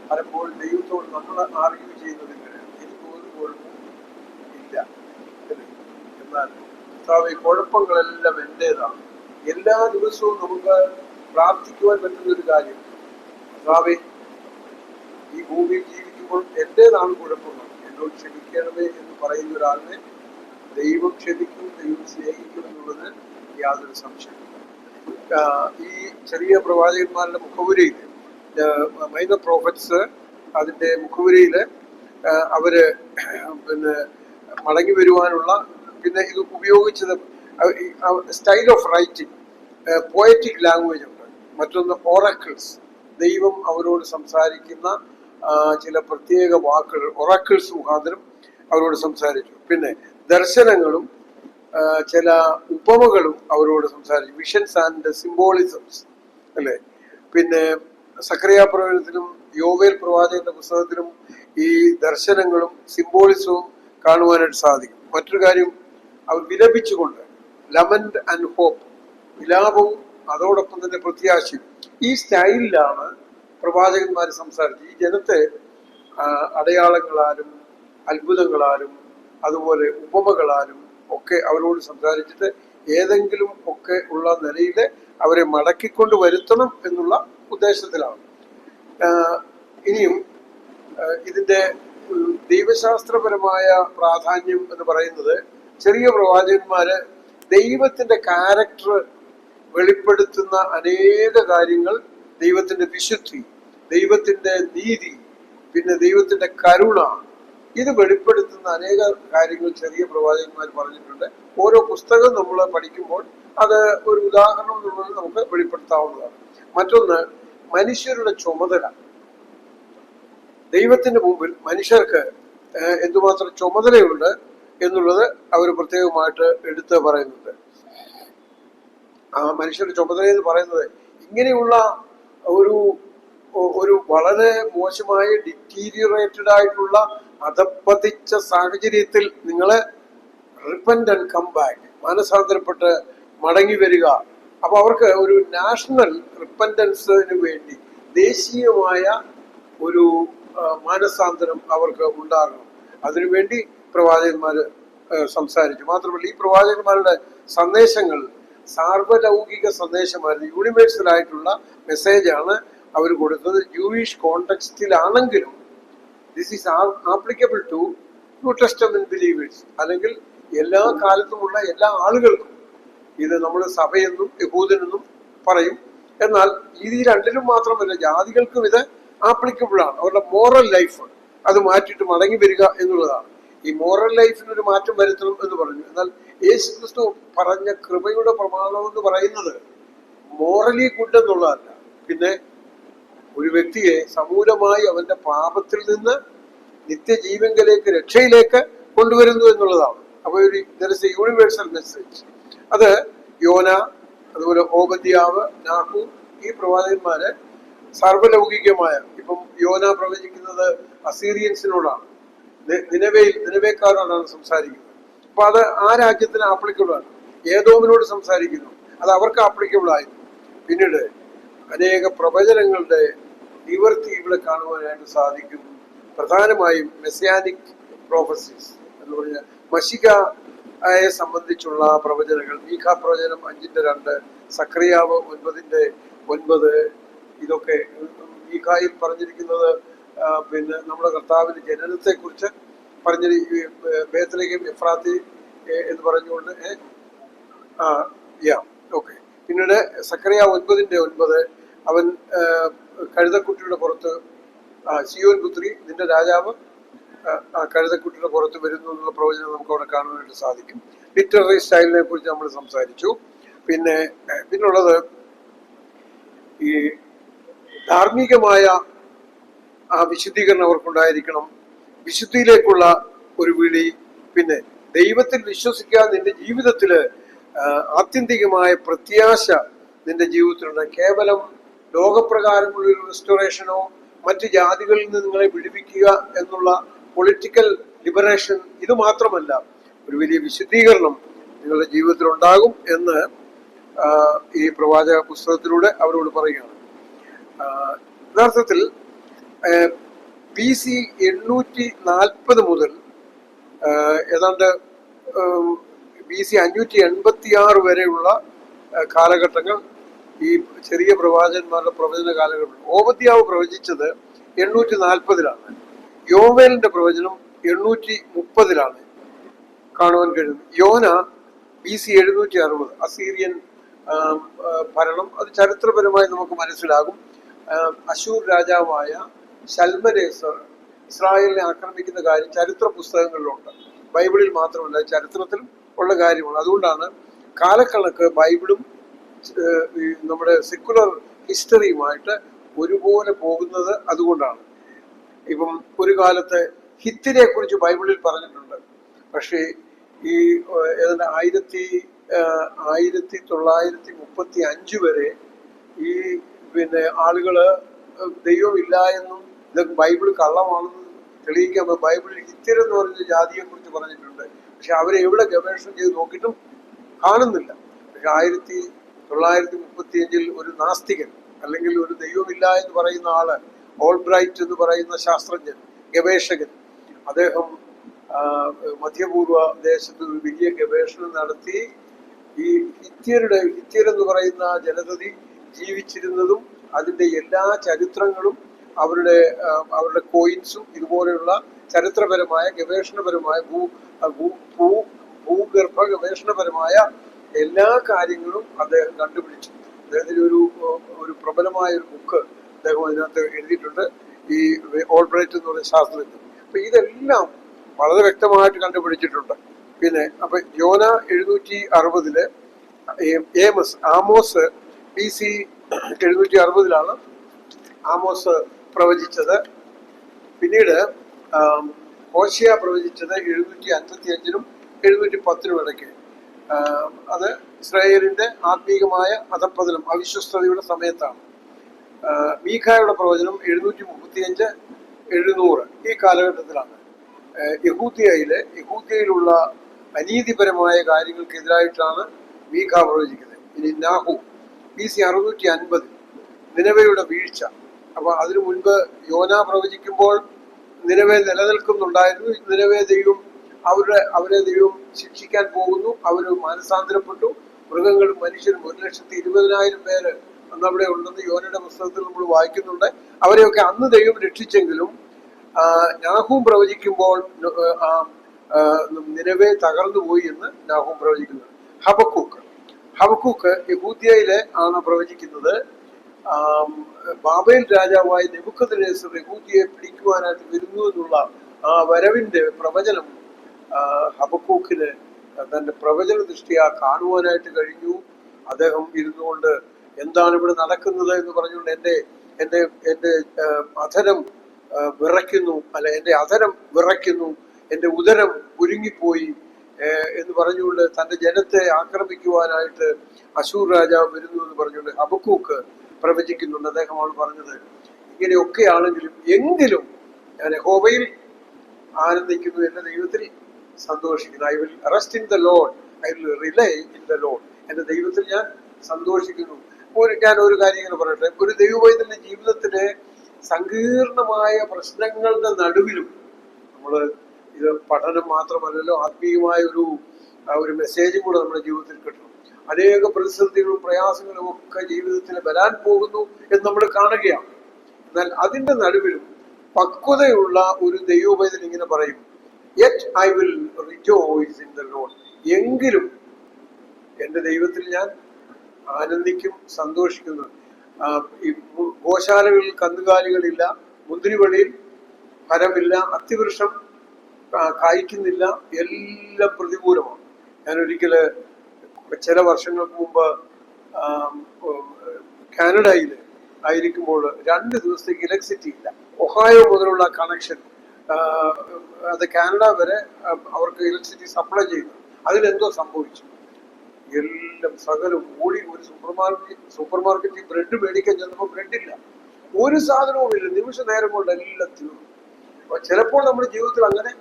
പലപ്പോഴും ദൈവത്തോട് നമ്മൾ ആർഗ്യൂ ചെയ്യുന്നത് എനിക്ക് ഒരു കുഴപ്പവും ഇല്ല, എന്നാൽ കർത്താവേ കുഴപ്പങ്ങളെല്ലാം എന്റേതാണ്. എല്ലാ ദിവസവും നമുക്ക് പ്രാർത്ഥിക്കുവാൻ പറ്റുന്ന ഒരു കാര്യം, കർത്താവേ ഈ ഭൂമിയിൽ ജീവിക്കുമ്പോൾ എന്റേതാണ് കുഴപ്പങ്ങൾ, എന്നോട് ക്ഷമിക്കണമേ എന്ന് പറയുന്ന ഒരാളിനെ ദൈവം ക്ഷമിക്കും, ദൈവം സ്നേഹിക്കും എന്നുള്ളത് യാതൊരു സംശയമില്ല. ഈ ചെറിയ പ്രവാചകന്മാരുടെ മുഖവുരയിൽ, മൈനർ പ്രോഫറ്റ്സ്, അതിന്റെ മുഖവുരയിൽ അവര് പിന്നെ മടങ്ങി വരുവാനുള്ള, പിന്നെ ഇത് ഉപയോഗിച്ചത് style of writing, poetic language ഉണ്ട്. മറ്റൊന്ന് ഓറക്കിൾസ്, ദൈവം അവരോട് സംസാരിക്കുന്ന ചില പ്രത്യേക വാക്കുകൾ, ഒറാക്കിൾസ് മുഖാന്തരം അവരോട് സംസാരിച്ചു. പിന്നെ ദർശനങ്ങളും ചില ഉപമകളും അവരോട് സംസാരിച്ചു, വിഷൻസ് ആൻഡ് സിംബോളിസംസ്, അല്ലേ? പിന്നെ സക്കറിയ പ്രവചനത്തിലും യോവേൽ പ്രവാചകന്റെ പുസ്തകത്തിലും ഈ ദർശനങ്ങളും സിംബോളിസവും കാണുവാനായിട്ട് സാധിക്കും. മറ്റൊരു കാര്യം, അവർ വിലപിച്ചുകൊണ്ട്, ലമന്റ് ആൻഡ് ഹോപ്പ്, വിലാപവും അതോടൊപ്പം തന്നെ പ്രത്യാശയും, ഈ സ്റ്റൈലിലാണ് പ്രവാചകന്മാർ സംസാരിച്ചു. ഈ ജനത്തെ അടയാളങ്ങളാലും അത്ഭുതങ്ങളാലും അതുപോലെ ഉപമകളാലും ഒക്കെ അവരോട് സംസാരിച്ചിട്ട് ഏതെങ്കിലും ഒക്കെ ഉള്ള നിലയിൽ അവരെ മടക്കിക്കൊണ്ട് വരുത്തണം എന്നുള്ള ഉദ്ദേശത്തിലാണ്. ഇനിയും ഇതിന്റെ ദൈവശാസ്ത്രപരമായ പ്രാധാന്യം എന്ന് പറയുന്നത്, ചെറിയ പ്രവാചകന്മാര് ദൈവത്തിന്റെ ക്യാരക്ടർ വെളിപ്പെടുത്തുന്ന അനേക കാര്യങ്ങൾ, ദൈവത്തിന്റെ വിശുദ്ധി, ദൈവത്തിന്റെ നീതി, പിന്നെ ദൈവത്തിന്റെ കരുണ, ഇത് വെളിപ്പെടുത്തുന്ന അനേക കാര്യങ്ങൾ ചെറിയ പ്രവാചകന്മാർ പറഞ്ഞിട്ടുണ്ട്. ഓരോ പുസ്തകം നമ്മൾ പഠിക്കുമ്പോൾ അത് ഒരു ഉദാഹരണം എന്നുള്ളത് നമുക്ക് വെളിപ്പെടുത്താവുന്നതാണ്. മറ്റൊന്ന്, മനുഷ്യരുടെ ചുമതല. ദൈവത്തിന്റെ മുമ്പിൽ മനുഷ്യർക്ക് എന്തുമാത്രം ചുമതലയുണ്ട് എന്നുള്ളത് അവർ പ്രത്യേകമായിട്ട് എടുത്ത് പറയുന്നുണ്ട്. ആ മനുഷ്യരുടെ ചുമതല എന്ന് പറയുന്നത്, ഇങ്ങനെയുള്ള ഒരു വളരെ മോശമായ ഡിറ്റീരിയറേറ്റഡ് ആയിട്ടുള്ള അധപ്പതിച്ച സാഹചര്യത്തിൽ നിങ്ങള് റിപ്പന്റ് ആൻഡ് കം ബാക്ക്, മാനസാന്തരപ്പെട്ട് മടങ്ങി വരിക. അപ്പൊ അവർക്ക് ഒരു നാഷണൽ റിപ്പന്റൻസിന് വേണ്ടി ദേശീയമായ ഒരു മാനസാന്തരം അവർക്ക് ഉണ്ടാകണം. അതിനുവേണ്ടി പ്രവാചകന്മാർ സംസാരിച്ചു. മാത്രമല്ല, ഈ പ്രവാചകന്മാരുടെ സന്ദേശങ്ങൾ സാർവലൗകിക സന്ദേശമായിരുന്നു, യൂണിവേഴ്സൽ ആയിട്ടുള്ള മെസ്സേജാണ് അവർ കൊടുത്തത്. ജൂയിഷ് കോണ്ടെക്സ്റ്റിലാണെങ്കിലും this is applicable to New Testament believers, അല്ലെങ്കിൽ എല്ലാ കാലത്തുമുള്ള എല്ലാ ആളുകൾക്കും. ഇത് നമ്മൾ സഭയെന്നും യഹൂദനെന്നും പറയും, എന്നാൽ ഇത് ഈ രണ്ടിലും മാത്രമല്ല, ജാതികൾക്കും ഇത് ആപ്ലിക്കബിൾ ആണ്. അവരുടെ മോറൽ ലൈഫ് അത് മാറ്റിയിട്ട് മടങ്ങി വരിക എന്നുള്ളതാണ്. ഈ മോറൽ ലൈഫിനൊരു മാറ്റം വരുത്തണം എന്ന് പറഞ്ഞു. എന്നാൽ യേശു ക്രിസ്തു പറഞ്ഞ കൃപയുടെ പ്രമാണം എന്ന് പറയുന്നത് മോറലി ഗുഡ് എന്നുള്ളതല്ല, പിന്നെ ഒരു വ്യക്തിയെ സമൂലമായി അവന്റെ പാപത്തിൽ നിന്ന് നിത്യജീവങ്കലേക്ക്, രക്ഷയിലേക്ക് കൊണ്ടുവരുന്നു എന്നുള്ളതാണ്. അപ്പൊ ഒരു യൂണിവേഴ്സൽ മെസ്സേജ്. അത് യോന, അതുപോലെ ഓബദ്യാവ്, നാഹു, ഈ പ്രവാചകന്മാര് സർവലൗകികമായ, ഇപ്പം യോന പ്രവചിക്കുന്നത് അസീറിയൻസിനോടാണ്, നിനവേക്കാരോടാണ് സംസാരിക്കുന്നത്. അപ്പൊ അത് ആ രാജ്യത്തിന് ആപ്ലിക്കബിൾ ആണ്. ഏതോമിനോട് സംസാരിക്കുന്നു, അത് അവർക്ക് ആപ്ലിക്കബിൾ ആയിരുന്നു. പിന്നീട് അനേക പ്രവചനങ്ങളുടെ നിവർത്തി ഇവിടെ കാണുവാനായിട്ട് സാധിക്കും. പ്രധാനമായും മെസ്സിയാനിക് പ്രോഫസീസ് എന്ന് പറഞ്ഞാൽ മശികയെ സംബന്ധിച്ചുള്ള പ്രവചനങ്ങൾ. മീഖ പ്രവചനം 5:2, സക്രിയാവ് 9:9, ഇതൊക്കെ മീഖായിൽ പറഞ്ഞിരിക്കുന്നത് പിന്നെ നമ്മുടെ കർത്താവിന്റെ ജനനത്തെ കുറിച്ച് ബേത്ലഹേം എഫ്രാത്തി എന്ന് പറഞ്ഞുകൊണ്ട് ഓക്കെ. പിന്നീട് സക്കറിയ 9:9, അവൻ കഴുതക്കുട്ടിയുടെ പുറത്ത്, സിയോൻ പുത്രി നിന്റെ രാജാവ് കഴുതക്കുട്ടിയുടെ പുറത്ത് വരുന്നു എന്നുള്ള പ്രവചനം നമുക്ക് അവിടെ കാണുവാനായിട്ട് സാധിക്കും. ലിറ്റററി സ്റ്റൈലിനെ കുറിച്ച് നമ്മൾ സംസാരിച്ചു. പിന്നുള്ളത് ഈ ധാർമ്മികമായ ആ വിശുദ്ധീകരണം അവർക്കുണ്ടായിരിക്കണം, വിശുദ്ധിയിലേക്കുള്ള ഒരു വിളി. പിന്നെ ദൈവത്തിൽ വിശ്വസിക്കുക, നിന്റെ ജീവിതത്തില് ആത്യന്തികമായ പ്രത്യാശ നിന്റെ ജീവിതത്തിലുണ്ട്. കേവലം ലോകപ്രകാരമുള്ള ഒരു റെസ്റ്റോറേഷനോ മറ്റ് ജാതികളിൽ നിന്ന് നിങ്ങളെ വിടുവിക്കുക എന്നുള്ള പൊളിറ്റിക്കൽ ലിബറേഷൻ, ഇത് മാത്രമല്ല, ഒരു വലിയ വിശുദ്ധീകരണം നിങ്ങളുടെ ജീവിതത്തിൽ ഉണ്ടാകും എന്ന് ഈ പ്രവാചക പുസ്തകത്തിലൂടെ അവരോട് പറയുകയാണ്. യഥാർത്ഥത്തിൽ BC 840 മുതൽ ഏതാണ്ട് BC 586 വരെയുള്ള കാലഘട്ടങ്ങൾ ഈ ചെറിയ പ്രവാചകന്മാരുടെ പ്രവചന കാലഘട്ടം. ഓബദ്യാവ് പ്രവചിച്ചത് 840-ലാണ്. യോവേലിന്റെ പ്രവചനം 830-ലാണ് കാണുവാൻ കഴിയുന്നത്. യോന BC 760, അസീറിയൻ ഭരണം. അത് ചരിത്രപരമായി നമുക്ക് മനസ്സിലാകും. അശൂർ രാജാവായ ശൽമനേസർ ഇസ്രായേലിനെ ആക്രമിക്കുന്ന കാര്യം ചരിത്ര പുസ്തകങ്ങളിലുണ്ട്. ബൈബിളിൽ മാത്രമല്ല, ചരിത്രത്തിലും ഉള്ള കാര്യമാണ്. അതുകൊണ്ടാണ് കാലക്കണക്ക് ബൈബിളും നമ്മുടെ സെക്കുലർ ഹിസ്റ്ററിയുമായിട്ട് ഒരുപോലെ പോകുന്നത്. അതുകൊണ്ടാണ് ഇപ്പം ഒരു കാലത്ത് ഹിത്തിനെ കുറിച്ച് ബൈബിളിൽ പറഞ്ഞിട്ടുണ്ട്. പക്ഷേ ഈ ഏതാണ്ട് 1935 വരെ ഈ ആളുകള് ദൈവമില്ല എന്നും ഇതൊക്കെ ബൈബിൾ കള്ളമാണെന്നും തെളിയിക്കാൻ ബൈബിളിൽ ഹിത്യരെന്ന് പറഞ്ഞ ജാതിയെ കുറിച്ച് പറഞ്ഞിട്ടുണ്ട്. പക്ഷെ അവരെ എവിടെ ഗവേഷണം ചെയ്ത് നോക്കിയിട്ടും കാണുന്നില്ല. പക്ഷെ 1935 ഒരു നാസ്തികൻ, അല്ലെങ്കിൽ ഒരു ദൈവമില്ല എന്ന് പറയുന്ന ആള്, ഓൾബ്രൈറ്റ് എന്ന് പറയുന്ന ശാസ്ത്രജ്ഞൻ, ഗവേഷകൻ, അദ്ദേഹം മധ്യപൂർവ ദേശത്ത് ഒരു വലിയ ഗവേഷണം നടത്തി ഈ ഹിത്യരെന്ന് പറയുന്ന ജനതതി ജീവിച്ചിരുന്നതും അതിന്റെ എല്ലാ ചരിത്രങ്ങളും അവരുടെ കോയിൻസും ഇതുപോലെയുള്ള ചരിത്രപരമായ ഗവേഷണപരമായ ഭൂഗർഭ ഗവേഷണപരമായ എല്ലാ കാര്യങ്ങളും അദ്ദേഹം കണ്ടുപിടിച്ചു. അദ്ദേഹത്തിന് ഒരു പ്രബലമായ ഒരു ബുക്ക് അദ്ദേഹം അതിനകത്ത് എഴുതിയിട്ടുണ്ട്, ഈ ഓൾബ്രൈറ്റ് എന്ന് പറയുന്ന ശാസ്ത്രജ്ഞൻ. അപ്പൊ ഇതെല്ലാം വളരെ വ്യക്തമായിട്ട് കണ്ടുപിടിച്ചിട്ടുണ്ട്. അപ്പൊ യോന 760-ല്, ആമോസ് BC 760-ലാണ് ആമോസ് പ്രവചിച്ചത്. പിന്നീട് ഹോശിയ പ്രവചിച്ചത് 755-നും 710-നും ഇടയ്ക്ക്. അത് ഇസ്രായേലിന്റെ ആത്മീകമായ അധപ്പതനം, അവിശ്വസ്തതയുടെ സമയത്താണ്. മീഖായുടെ പ്രവചനം 735-700 ഈ കാലഘട്ടത്തിലാണ്. യഹൂദ്യയിലുള്ള അനീതിപരമായ കാര്യങ്ങൾക്കെതിരായിട്ടാണ് മീഖ പ്രവചിക്കുന്നത്. ഇനി നാഹു BC 650 നിനവയുടെ വീഴ്ച. അപ്പൊ അതിനു മുൻപ് യോന പ്രവചിക്കുമ്പോൾ നിനവെ നിലനിൽക്കുന്നുണ്ടായിരുന്നു. നിനവെ ദൈവം അവരെ ദൈവം ശിക്ഷിക്കാൻ പോകുന്നു. അവര് മാനസാന്തരപ്പെട്ടു. മൃഗങ്ങളും മനുഷ്യരും 1,20,000 പേര് അന്ന് അവിടെ ഉണ്ടെന്ന് യോനയുടെ പുസ്തകത്തിൽ നമ്മൾ വായിക്കുന്നുണ്ട്. അവരെയൊക്കെ അന്ന് ദൈവം രക്ഷിച്ചെങ്കിലും നാഹൂം പ്രവചിക്കുമ്പോൾ നിനവെ തകർന്നു പോയി എന്ന് നാഹൂം പ്രവചിക്കുന്നത്. ഹബക്കൂക്ക് യഹൂദ്യയിലെ ആണ് പ്രവചിക്കുന്നത്. ബാബേൽ രാജാവായ നെബൂഖദ്നേസർ യഹൂദ്യയെ പിടിക്കുവാനായിട്ട് വരുന്നു എന്നുള്ള ആ വരവിന്റെ പ്രവചനം ഹബക്കൂക്കിന് തന്റെ പ്രവചന ദൃഷ്ടിയാ കാണുവാനായിട്ട് കഴിഞ്ഞു. അദ്ദേഹം ഇരുന്നുകൊണ്ട് എന്താണ് ഇവിടെ നടക്കുന്നത് എന്ന് പറഞ്ഞുകൊണ്ട് എൻ്റെ എൻ്റെ എൻ്റെ അധരം വിറയ്ക്കുന്നു, അല്ല എൻ്റെ അധരം വിറയ്ക്കുന്നു, എൻ്റെ ഉദരം കുരുങ്ങിപ്പോയി എന്ന് പറഞ്ഞുകൊണ്ട് തൻ്റെ ജനത്തെ ആക്രമിക്കുവാനായിട്ട് അശൂർ രാജാവ് വരുന്നു എന്ന് പറഞ്ഞുകൊണ്ട് ഹബക്കൂക്ക് പ്രവചിക്കുന്നുണ്ട്. അദ്ദേഹമാണ് പറഞ്ഞത്, ഇങ്ങനെയൊക്കെയാണെങ്കിലും എങ്കിലും ഞാൻ യഹോവയിൽ ആനന്ദിക്കുന്നു, എൻ്റെ ദൈവത്തിൽ സന്തോഷിക്കുന്നു. I will rest in the Lord, I will relay in the Lord. എൻ്റെ ദൈവത്തിൽ ഞാൻ സന്തോഷിക്കുന്നു. ഞാൻ ഒരു കാര്യം ഇങ്ങനെ പറയട്ടെ, ഒരു ദൈവവൈദ്യന്റെ ജീവിതത്തിലെ സങ്കീർണമായ പ്രശ്നങ്ങളുടെ നടുവിലും നമ്മൾ ഇത് പഠനം മാത്രമല്ലല്ലോ, ആത്മീയമായ ഒരു മെസ്സേജും കൂടെ നമ്മുടെ ജീവിതത്തിൽ കിട്ടണം. അനേക പ്രതിസന്ധികളും പ്രയാസങ്ങളും ഒക്കെ ജീവിതത്തിൽ വരാൻ പോകുന്നു എന്ന് നമ്മൾ കാണുകയാണ്. എന്നാൽ അതിൻ്റെ നടുവിലും പക്വതയുള്ള ഒരു ദൈവവൈദ്യൻ ഇങ്ങനെ പറയും, yet I will rejoice in the Lord. എങ്കിലും എൻ്റെ ദൈവത്തിൽ ഞാൻ ആനന്ദിക്കും, സന്തോഷിക്കുന്നു. ഈ ഗോശാലകളിൽ കന്നുകാലികളില്ല, മുന്തിരിവള്ളിയിൽ ഫലമില്ല, അത്തിവൃക്ഷം കായ്ക്കുന്നില്ല, എല്ലാം പ്രതികൂലമാണ്. ഞാൻ ഒരിക്കല് ചില വർഷങ്ങൾക്ക് മുമ്പ് കാനഡയിൽ ആയിരിക്കുമ്പോൾ 2 ദിവസത്തേക്ക് ഇലക്ട്രിസിറ്റി ഇല്ല. ഒഹായോ മുതലുള്ള കണക്ഷൻ അത് കാനഡ വരെ അവർക്ക് ഇലക്ട്രിസിറ്റി സപ്ലൈ ചെയ്യുന്നു. അതിലെന്തോ സംഭവിച്ചു, എല്ലാം സകലം ഓടി. ഒരു സൂപ്പർ മാർക്കറ്റിൽ ബ്രെഡ് മേടിക്കാൻ ചെന്നപ്പോൾ ബ്രെഡില്ല, ഒരു സാധനവും ഇല്ല. നിമിഷ നേരം കൊണ്ട് എല്ലാം തീർന്നു. അപ്പൊ ചിലപ്പോൾ നമ്മുടെ ജീവിതത്തിൽ അങ്ങനെ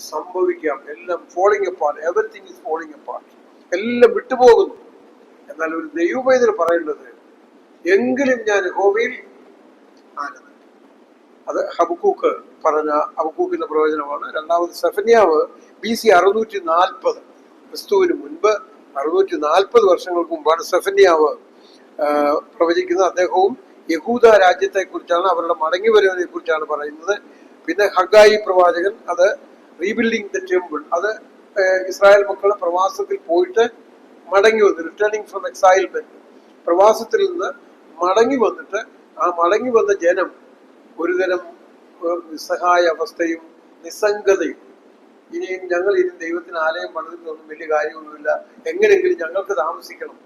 സംഭവിക്കാം. എല്ലാം falling apart, everything is falling apart, എല്ലാം വിട്ടുപോകുന്നു. എന്നാൽ ഒരു ദൈവവൈദ്യർ പറയേണ്ടത്, എങ്കിലും ഞാൻ യഹോവയിൽ ആനന്ദിക്കും. അത് ഹബക്കൂക്ക് പറഞ്ഞ ഹബക്കൂക്കിന്റെ പ്രവചനമാണ്. രണ്ടാമത് സെഫന്യാവ് BC 640, ക്രിസ്തുവിന് മുൻപ് 640 വർഷങ്ങൾക്ക് മുമ്പാണ് സെഫന്യാവ് പ്രവചിക്കുന്നത്. അദ്ദേഹവും യഹൂദ രാജ്യത്തെ കുറിച്ചാണ്, അവരുടെ മടങ്ങി വരുവതിനെ കുറിച്ചാണ് പറയുന്നത്. പിന്നെ ഹഗ്ഗായി പ്രവാചകൻ അത് റീബിൽഡിങ് ദ ടെമ്പിൾ, അത് ഇസ്രായേൽ മക്കളെ പ്രവാസത്തിൽ പോയിട്ട് മടങ്ങി വന്നു, റിട്ടേണിങ് ഫ്രം എക്സൈൽമെന്റ്, പ്രവാസത്തിൽ നിന്ന് മടങ്ങി വന്നിട്ട് ആ മടങ്ങി വന്ന ജനം ഒരുതരം നിസ്സഹായ അവസ്ഥയും നിസ്സംഗതയും, ഇനിയും ഞങ്ങൾ ഇനി ദൈവത്തിന് ആലയം പണിതൊന്നും വലിയ കാര്യമൊന്നുമില്ല, എങ്ങനെയെങ്കിലും ഞങ്ങൾക്ക് താമസിക്കണം,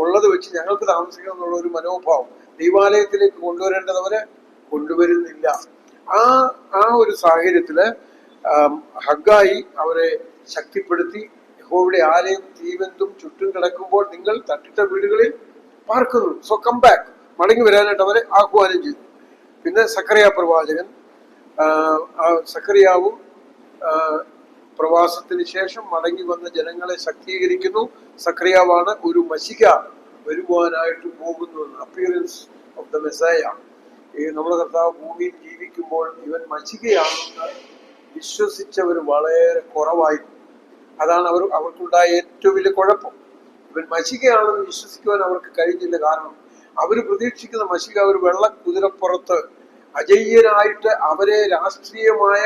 ഉള്ളത് വെച്ച് ഞങ്ങൾക്ക് താമസിക്കണം എന്നുള്ള ഒരു മനോഭാവം ദൈവാലയത്തിലേക്ക് കൊണ്ടുവരേണ്ടതവരെ കൊണ്ടുവരുന്നില്ല. ആ ഒരു സാഹചര്യത്തില് ഹഗ്ഗായി അവരെ ശക്തിപ്പെടുത്തി, യഹോവയുടെ ആലയം തീവെന്തും ചുറ്റും കിടക്കുമ്പോൾ നിങ്ങൾ തട്ടിട്ട വീടുകളിൽ പാർക്കുന്നു, സോ കം ബാക്ക്, മടങ്ങി വരാനായിട്ട് അവരെ ആഹ്വാനം ചെയ്തു. പിന്നെ സക്കറിയ പ്രവാചകൻ, സക്കറിയാവും പ്രവാസത്തിന് ശേഷം മടങ്ങി വന്ന ജനങ്ങളെ ശക്തീകരിക്കുന്നു. സക്കറിയാവാണ് ഒരു മശിക വരുവാനായിട്ട് പോകുന്നത്, അപ്പിയറൻസ് ഓഫ് ദ മെസ്സായ. ഈ നമ്മുടെ കർത്താവ് ഭൂമിയിൽ ജീവിക്കുമ്പോൾ ഇവൻ മശികയാണെന്ന് വിശ്വസിച്ചവർ വളരെ കുറവായിരുന്നു. അതാണ് അവർക്കുണ്ടായ ഏറ്റവും വലിയ കുഴപ്പം. ഇവൻ മശികയാണെന്ന് വിശ്വസിക്കുവാൻ അവർക്ക് കഴിഞ്ഞില്ല. കാരണം അവർ പ്രതീക്ഷിക്കുന്ന മശിക ഒരു വെള്ള കുതിരപ്പുറത്ത് അജയ്യനായിട്ട് അവരെ രാഷ്ട്രീയമായ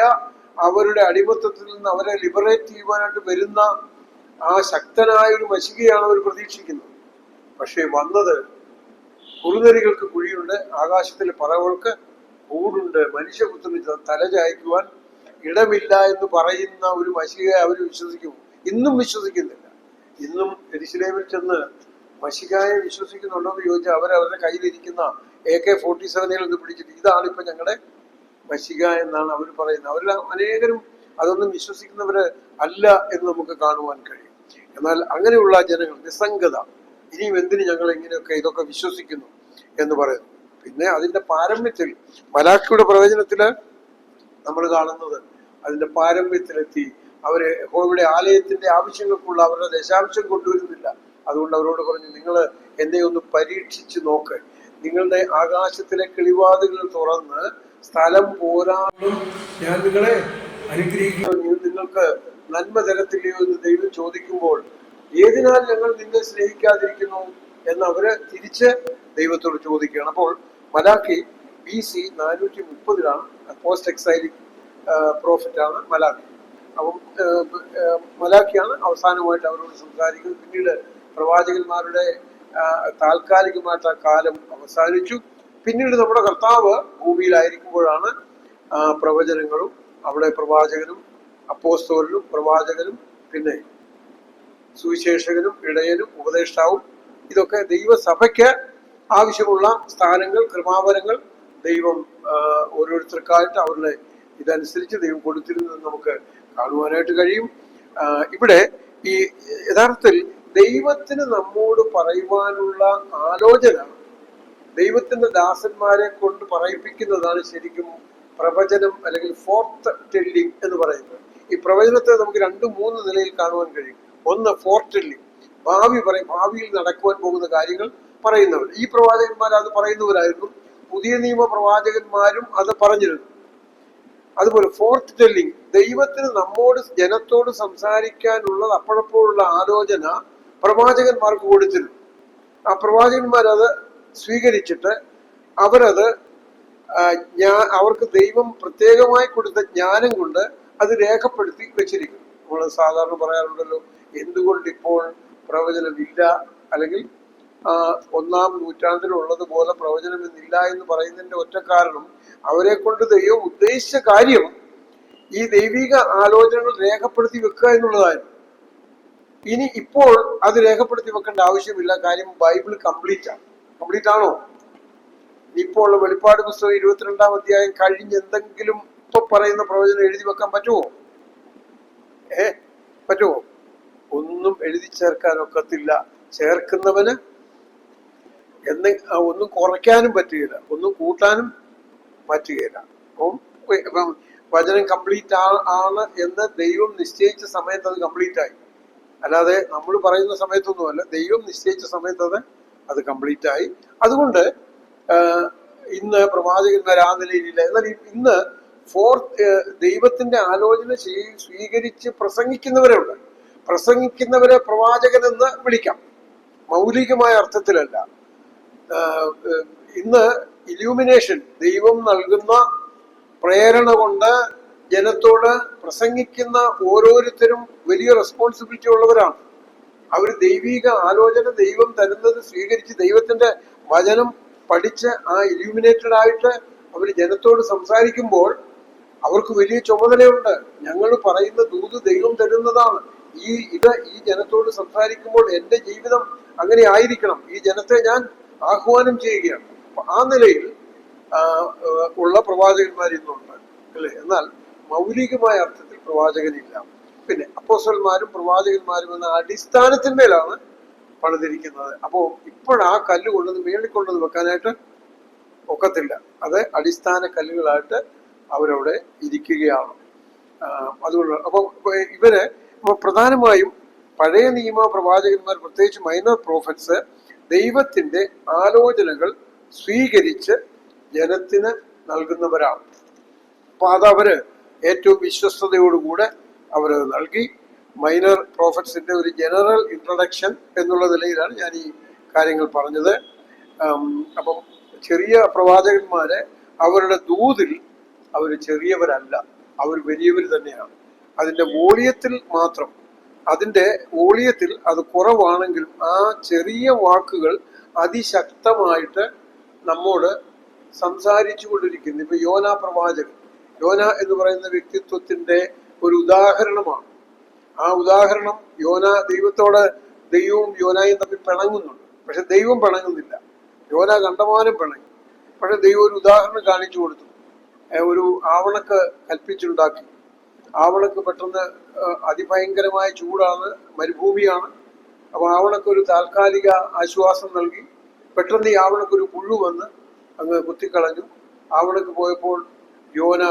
അവരുടെ അടിമത്തത്തിൽ നിന്ന് അവരെ ലിബറേറ്റ് ചെയ്യുവാനായിട്ട് വരുന്ന ആ ശക്തനായ ഒരു മശികയാണ് അവർ പ്രതീക്ഷിക്കുന്നത്. പക്ഷേ വന്നത് കുറുനരികൾക്ക് കുഴിയുണ്ട്, ആകാശത്തിലെ പറവകൾക്ക് കൂടുണ്ട്, മനുഷ്യപുത്രന് തല ചായ്ക്കുവാൻ ഇടമില്ല എന്ന് പറയുന്ന ഒരു മശികയെ അവർ വിശ്വസിക്കും. ഇന്നും വിശ്വസിക്കുന്നില്ല. ഇന്നും യെരൂശലേമിൽ ചെന്ന് മശികായെ വിശ്വസിക്കുന്നുണ്ടോ എന്ന് ചോദിച്ചാൽ അവരവരുടെ കയ്യിലിരിക്കുന്ന AK-47 ഒന്ന് പിടിച്ചിട്ട് ഇതാണ് ഇപ്പൊ ഞങ്ങളുടെ മശിക എന്നാണ് അവർ പറയുന്നത്. അവരെല്ലാം അനേകരും അതൊന്നും വിശ്വസിക്കുന്നവര് അല്ല എന്ന് നമുക്ക് കാണുവാൻ കഴിയും. എന്നാൽ അങ്ങനെയുള്ള ജനങ്ങൾ നിസ്സംഗത, ഇനിയും എന്തിന് ഞങ്ങൾ ഇങ്ങനെയൊക്കെ ഇതൊക്കെ വിശ്വസിക്കുന്നു എന്ന് പറയുന്നു. പിന്നെ അതിന്റെ പാരമ്യത്തിൽ മലാഖിയുടെ പ്രവചനത്തില് നമ്മൾ കാണുന്നത് അതിന്റെ പാരമ്യത്തിലെത്തി അവര് യഹോവയുടെ ആലയത്തിന്റെ ആവശ്യങ്ങൾക്കുള്ള അവരുടെ ദശാംശം കൊണ്ടുവരുന്നില്ല. അതുകൊണ്ട് അവരോട് പറഞ്ഞു, നിങ്ങൾ എന്നെ ഒന്ന് പരീക്ഷിച്ച് നോക്ക്, നിങ്ങളുടെ ആകാശത്തിലെ കിളിവാതിലുകൾ തുറന്ന് സ്ഥലം പോരാടും ഞാൻ നിങ്ങളെ അനുഗ്രഹിക്കുന്നു, നിങ്ങൾക്ക് നന്മ തരത്തില്ലയോ എന്ന് ദൈവം ചോദിക്കുമ്പോൾ ഏതിനാൽ ഞങ്ങൾ നിന്നെ സ്നേഹിക്കാതിരിക്കുന്നു എന്ന് അവര് തിരിച്ച് ദൈവത്തോട് ചോദിക്കുകയാണ്. അപ്പോൾ മലാഖി BC 430 പോസ്റ്റ് എക്സൈലിക് പ്രോഫിറ്റാണ് മലാഖി. അപ്പം മലാഖിയാണ് അവസാനമായിട്ട് അവരോട് സംസാരിക്കുന്നത്. പിന്നീട് പ്രവാചകന്മാരുടെ താൽക്കാലികമായിട്ട് ആ കാലം അവസാനിച്ചു. പിന്നീട് നമ്മുടെ കർത്താവ് ഭൂമിയിലായിരിക്കുമ്പോഴാണ് പ്രവചനങ്ങളും അവിടെ പ്രവാചകനും അപ്പോസ്തലനും പ്രവാചകനും പിന്നെ സുവിശേഷകനും ഇടയനും ഉപദേഷ്ടാവും ഇതൊക്കെ ദൈവസഭയ്ക്ക് ആവശ്യമുള്ള സ്ഥാനങ്ങൾ, കൃപാവരങ്ങൾ ദൈവം ഓരോരുത്തർക്കായിട്ട് അവരുടെ ഇതനുസരിച്ച് ദൈവം കൊടുത്തിരുന്നത് നമുക്ക് കാണുവാനായിട്ട് കഴിയും. ഇവിടെ ഈ യഥാർത്ഥത്തിൽ ദൈവത്തിന് നമ്മോട് പറയുവാനുള്ള ആലോചന ദൈവത്തിന്റെ ദാസന്മാരെ കൊണ്ട് പറയിപ്പിക്കുന്നതാണ് ശരിക്കും പ്രവചനം അല്ലെങ്കിൽ ഫോർത്ത് ടെല്ലിംഗ് എന്ന് പറയുന്നത്. ഈ പ്രവചനത്തെ നമുക്ക് 2-3 നിലയിൽ കാണുവാൻ കഴിയും. ഒന്ന് ഫോർത്ത് ടെല്ലിംഗ്, ഭാവിയിൽ നടക്കുവാൻ പോകുന്ന കാര്യങ്ങൾ പറയുന്നവർ. ഈ പ്രവാചകന്മാർ അത് പറയുന്നവരായിരുന്നു. പുതിയ നിയമ പ്രവാചകന്മാരും അത് പറഞ്ഞിരുന്നു. അതുപോലെ ഫോർത്ത് ടെല്ലിംഗ്, ദൈവത്തിന് നമ്മോട് ജനത്തോട് സംസാരിക്കാനുള്ളത് അപ്പോഴപ്പോഴുള്ള ആലോചന പ്രവാചകന്മാർക്ക് കൊടുത്തിരുന്നു. ആ പ്രവാചകന്മാരത് സ്വീകരിച്ചിട്ട് അവരത് അവർക്ക് ദൈവം പ്രത്യേകമായി കൊടുത്ത ജ്ഞാനം കൊണ്ട് അത് രേഖപ്പെടുത്തി വെച്ചിരിക്കുന്നു. നമ്മൾ സാധാരണ പറയാറുണ്ടല്ലോ, എന്തുകൊണ്ട് ഇപ്പോൾ പ്രവചനമില്ല, അല്ലെങ്കിൽ 1-ാം നൂറ്റാണ്ടിലുള്ളതുപോലെ പ്രവചനം ഇന്നില്ല എന്ന് പറയുന്നതിന്റെ ഒറ്റ കാരണം അവരെ കൊണ്ട് ദൈവം ഉദ്ദേശിച്ച കാര്യം ഈ ദൈവിക ആലോചനകൾ രേഖപ്പെടുത്തി വെക്കുക എന്നുള്ളതായിരുന്നു. ഇനി ഇപ്പോൾ അത് രേഖപ്പെടുത്തി വെക്കേണ്ട ആവശ്യമില്ല. കാര്യം ബൈബിൾ കംപ്ലീറ്റ് ആണോ? ഇപ്പോൾ ഉള്ള വെളിപ്പാട് പുസ്തകം 22-ാം അധ്യായം കഴിഞ്ഞ് എന്തെങ്കിലും ഇപ്പൊ പറയുന്ന പ്രവചനം എഴുതി വെക്കാൻ പറ്റുമോ? പറ്റുമോ? ഒന്നും എഴുതി ചേർക്കാനൊക്കത്തില്ല. ചേർക്കുന്നവന് ഒന്നും കുറയ്ക്കാനും പറ്റുകയില്ല, ഒന്നും കൂട്ടാനും പറ്റുകയില്ല. അപ്പം വചനം കംപ്ലീറ്റ് ആണ് എന്ന് ദൈവം നിശ്ചയിച്ച സമയത്ത് അത് കംപ്ലീറ്റ് ആയി. അല്ലാതെ നമ്മൾ പറയുന്ന സമയത്തൊന്നുമല്ല, ദൈവം നിശ്ചയിച്ച സമയത്ത് അത് കംപ്ലീറ്റ് ആയി. അതുകൊണ്ട് ഇന്ന് പ്രവാചകന്മാർ ആ നിലയിലില്ല. എന്നാൽ ഇന്ന് ദൈവത്തിന്റെ ആലോചന സ്വീകരിച്ച് പ്രസംഗിക്കുന്നവരുണ്ട്. പ്രസംഗിക്കുന്നവരെ പ്രവാചകൻ എന്ന് വിളിക്കാം, മൗലികമായ അർത്ഥത്തിലല്ല. ഇന്ന് ഇലൂമിനേഷൻ, ദൈവം നൽകുന്ന പ്രേരണ കൊണ്ട് ജനത്തോട് പ്രസംഗിക്കുന്ന ഓരോരുത്തരും വലിയ റെസ്പോൺസിബിലിറ്റി ഉള്ളവരാണ്. അവർ ദൈവിക ആലോചന ദൈവം തരുന്നത് സ്വീകരിച്ച് ദൈവത്തിന്റെ വചനം പഠിച്ച് ആ ഇലൂമിനേറ്റഡ് ആയിട്ട് അവർ ജനത്തോട് സംസാരിക്കുമ്പോൾ അവർക്ക് വലിയ ചുമതലയുണ്ട്. ഞങ്ങൾ പറയുന്ന ദൂത് ദൈവം തരുന്നതാണ്. ഈ ജനത്തോട് സംസാരിക്കുമ്പോൾ എൻ്റെ ജീവിതം അങ്ങനെ ആയിരിക്കണം, ഈ ജനത്തെ ഞാൻ ആഹ്വാനം ചെയ്യുകയാണ്. ആ നിലയിൽ ഉള്ള പ്രവാചകന്മാർ ഇന്നുണ്ട്, അല്ലേ? എന്നാൽ മൗലികമായ അർത്ഥത്തിൽ പ്രവാചകനില്ല. പിന്നെ അപ്പോസ്തലന്മാരും പ്രവാചകന്മാരും എന്ന അടിസ്ഥാനത്തിന്മേലാണ് പണിതിരിക്കുന്നത്. അപ്പോൾ ഇപ്പോഴാ കല്ല് കൊണ്ടത് മേളിൽ കൊണ്ടത് വെക്കാനായിട്ട് ഒക്കത്തില്ല. അത് അടിസ്ഥാന കല്ലുകളായിട്ട് അവരവിടെ ഇരിക്കുകയാണ്. അതുകൊണ്ട് അപ്പോൾ ഇവര് പ്രധാനമായും പഴയ നിയമ പ്രവാചകന്മാർ, പ്രത്യേകിച്ച് മൈനർ പ്രോഫറ്റ്സ്, ദൈവത്തിന്റെ ആലോചനകൾ സ്വീകരിച്ച് ജനത്തിന് നൽകുന്നവരാണ്. അപ്പൊ അതവര് ഏറ്റവും വിശ്വസ്തയോടുകൂടെ അവരത് നൽകി. മൈനർ പ്രോഫറ്റ്സിന്റെ ഒരു ജനറൽ ഇൻട്രൊഡക്ഷൻ എന്നുള്ള നിലയിലാണ് ഞാൻ ഈ കാര്യങ്ങൾ പറഞ്ഞത്. അപ്പം ചെറിയ പ്രവാചകന്മാരെ അവരുടെ ദൂതിൽ അവർ ചെറിയവരല്ല, അവർ വലിയവർ തന്നെയാണ്. അതിന്റെ വോളിയത്തിൽ അത് കുറവാണെങ്കിലും ആ ചെറിയ വാക്കുകൾ അതിശക്തമായിട്ട് നമ്മോട് സംസാരിച്ചു കൊണ്ടിരിക്കുന്നു. ഇപ്പൊ യോന പ്രവാചകൻ, യോന എന്ന് പറയുന്ന വ്യക്തിത്വത്തിന്റെ ഒരു ഉദാഹരണമാണ്. ആ ഉദാഹരണം, ദൈവവും യോനായും തമ്മിൽ പിണങ്ങുന്നുണ്ട്. പക്ഷെ ദൈവം പിണങ്ങുന്നില്ല. യോന കണ്ടമാനം പിണങ്ങി. പക്ഷെ ദൈവം ഒരു ഉദാഹരണം കാണിച്ചു കൊടുത്തു. ഒരു ആവണക്ക് കൽപ്പിച്ചുണ്ടാക്കി. ആവണക്ക് പെട്ടെന്ന് അതിഭയങ്കരമായ ചൂടാണ്, മരുഭൂമിയാണ്. അപ്പൊ ആവണക്ക് ഒരു താൽക്കാലിക ആശ്വാസം നൽകി. പെട്ടെന്ന് ഈ ആവണക്കൊരു പുഴു വന്ന് അങ്ങ് കുത്തിക്കളഞ്ഞു. ആവണക്ക് പോയപ്പോൾ യോന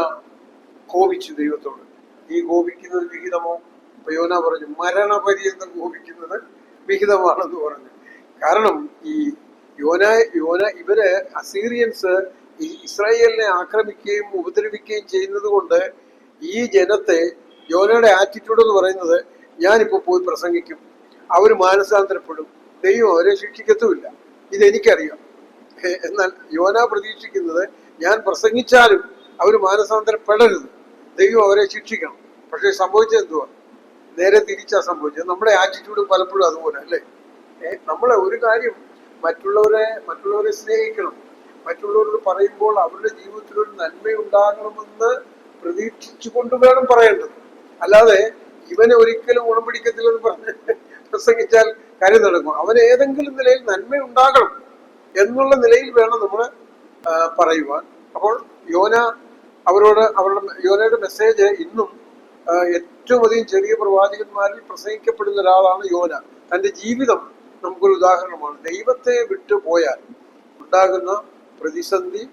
കോപിച്ചു ദൈവത്തോട്. ഈ കോപിക്കുന്നത് വിഹിതമോ? അപ്പൊ യോന പറഞ്ഞു, മരണപര്യന്തം കോപിക്കുന്നത് വിഹിതമാണെന്ന് പറഞ്ഞു. കാരണം ഈ ഇവര് അസീറിയൻസ് ഇസ്രായേലിനെ ആക്രമിക്കുകയും ഉപദ്രവിക്കുകയും ചെയ്യുന്നത് കൊണ്ട് ഈ ജനത്തെ, യോനയുടെ ആറ്റിറ്റ്യൂഡ് എന്ന് പറയുന്നത്, ഞാനിപ്പോ പോയി പ്രസംഗിക്കും, അവർ മാനസാന്തരപ്പെടും, ദൈവം അവരെ ശിക്ഷിക്കത്തുമില്ല, ഇതെനിക്കറിയാം. എന്നാൽ യോന പ്രതീക്ഷിക്കുന്നത്, ഞാൻ പ്രസംഗിച്ചാലും അവർ മാനസാന്തരപ്പെടരുത്, ദൈവം അവരെ ശിക്ഷിക്കണം. പക്ഷെ സംഭവിച്ചത് എന്തുവാ? നേരെ തിരിച്ചാ സംഭവിച്ചത്. നമ്മുടെ ആറ്റിറ്റ്യൂഡ് പലപ്പോഴും അതുപോലെ, അല്ലേ? നമ്മളെ ഒരു കാര്യം, മറ്റുള്ളവരെ സ്നേഹിക്കണം, മറ്റുള്ളവരോട് പറയുമ്പോൾ അവരുടെ ജീവിതത്തിൽ ഒരു നന്മയുണ്ടാകണമെന്ന് പ്രതീക്ഷിച്ചുകൊണ്ട് വേണം പറയേണ്ടത്. അല്ലാതെ ഇവനെ ഒരിക്കലും ഗുണം പിടിക്കത്തില്ലെന്ന് പറഞ്ഞ് പ്രസംഗിച്ചാൽ കാര്യം നടക്കും. അവന് ഏതെങ്കിലും നിലയിൽ നന്മയുണ്ടാകണം. എന്നുള്ള നിലയിൽ വേണം നമ്മൾ പറയുവാൻ. അപ്പോൾ യോന യോനയുടെ മെസ്സേജ് ഇന്നും ഏറ്റവും അധികം ചെറിയ പ്രവാചകന്മാരിൽ പ്രസംഗിക്കപ്പെടുന്ന ഒരാളാണ് യോന. തൻ്റെ ജീവിതം നമുക്കൊരു ഉദാഹരണമാണ്. ദൈവത്തെ വിട്ടു പോയാൽ ഉണ്ടാകുന്ന പ്രതിസന്ധി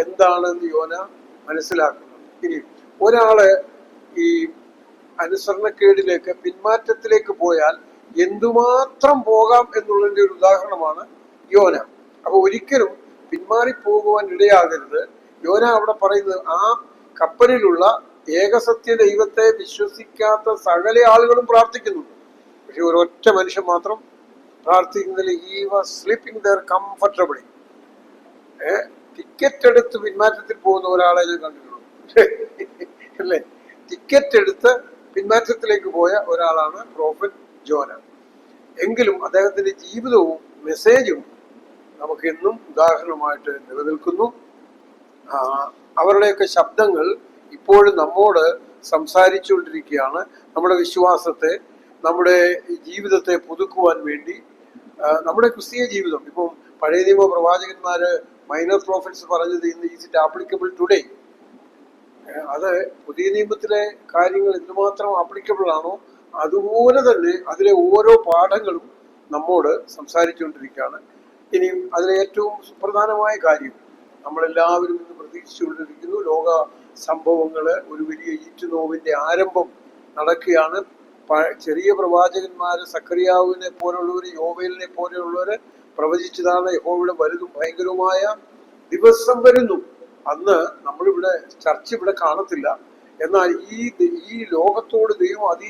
എന്താണെന്ന് യോന മനസ്സിലാക്കുന്നത്. ഇനി ഒരാള് ഈ അനുസരണക്കേടിലേക്ക്, പിന്മാറ്റത്തിലേക്ക് പോയാൽ എന്തുമാത്രം പോകാം എന്നുള്ളതിന്റെ ഒരു ഉദാഹരണമാണ് യോന. അപ്പൊ ഒരിക്കലും പിന്മാറിപ്പോകുവാൻ ഇടയാകരുത്. യോന അവിടെ പറയുന്നത്, ആ കപ്പലിലുള്ള ഏകസത്യ ദൈവത്തെ വിശ്വസിക്കാത്ത സകല ആളുകളും പ്രാർത്ഥിക്കുന്നു, പക്ഷെ ഒരൊറ്റ മനുഷ്യൻ മാത്രം പ്രാർത്ഥിക്കുന്നതിൽ he was sleeping there comfortably. Ticket എടുത്ത് പിന്മാറ്റത്തിൽ പോകുന്ന ഒരാളെ ഞാൻ കണ്ടിട്ടുള്ളൂ അല്ലേ? ടിക്കറ്റ് എടുത്ത് പിന്മാറ്റത്തിലേക്ക് പോയ ഒരാളാണ് പ്രോഫറ്റ് ജോന. എങ്കിലും അദ്ദേഹത്തിന്റെ ജീവിതവും മെസ്സേജും നമുക്ക് എന്നും ഉദാഹരണമായിട്ട് നിലനിൽക്കുന്നു. അവരുടെയൊക്കെ ശബ്ദങ്ങൾ ഇപ്പോഴും നമ്മോട് സംസാരിച്ചുകൊണ്ടിരിക്കുകയാണ്. നമ്മുടെ വിശ്വാസത്തെ, നമ്മുടെ ജീവിതത്തെ പുതുക്കുവാൻ വേണ്ടി, നമ്മുടെ ക്രിസ്തീയ ജീവിതം. ഇപ്പം പഴയ നിയമ പ്രവാചകന്മാര്, മൈനർ പ്രോഫിറ്റ്സ് പറഞ്ഞത് ഇന്ന് ഈസ് ഇറ്റ് ആപ്ലിക്കബിൾ ടുഡേ. അത് പുതിയ നിയമത്തിലെ കാര്യങ്ങൾ എന്തുമാത്രം ആപ്ലിക്കബിൾ ആണോ അതുപോലെ തന്നെ അതിലെ ഓരോ പാഠങ്ങളും നമ്മോട് സംസാരിച്ചുകൊണ്ടിരിക്കുകയാണ്. ഇനി അതിലെ ഏറ്റവും സുപ്രധാനമായ കാര്യം നമ്മളെല്ലാവരും ഇന്ന് പ്രതീക്ഷിച്ചുകൊണ്ടിരിക്കുന്നു. ലോക സംഭവങ്ങള്, ഒരു വലിയ ഈറ്റുനോവിന്റെ ആരംഭം നടക്കുകയാണ്. ചെറിയ പ്രവാചകന്മാര്, സക്കറിയാവിനെ പോലുള്ളവര്, യോവേലിനെ പോലെയുള്ളവര് പ്രവചിച്ചതാണ് യഹോവയുടെ വലുതും ഭയങ്കരവുമായ ദിവസം വരുന്നു. അന്ന് നമ്മളിവിടെ ചർച്ച ഇവിടെ കാണത്തില്ല. എന്നാൽ ഈ ലോകത്തോട് ദൈവം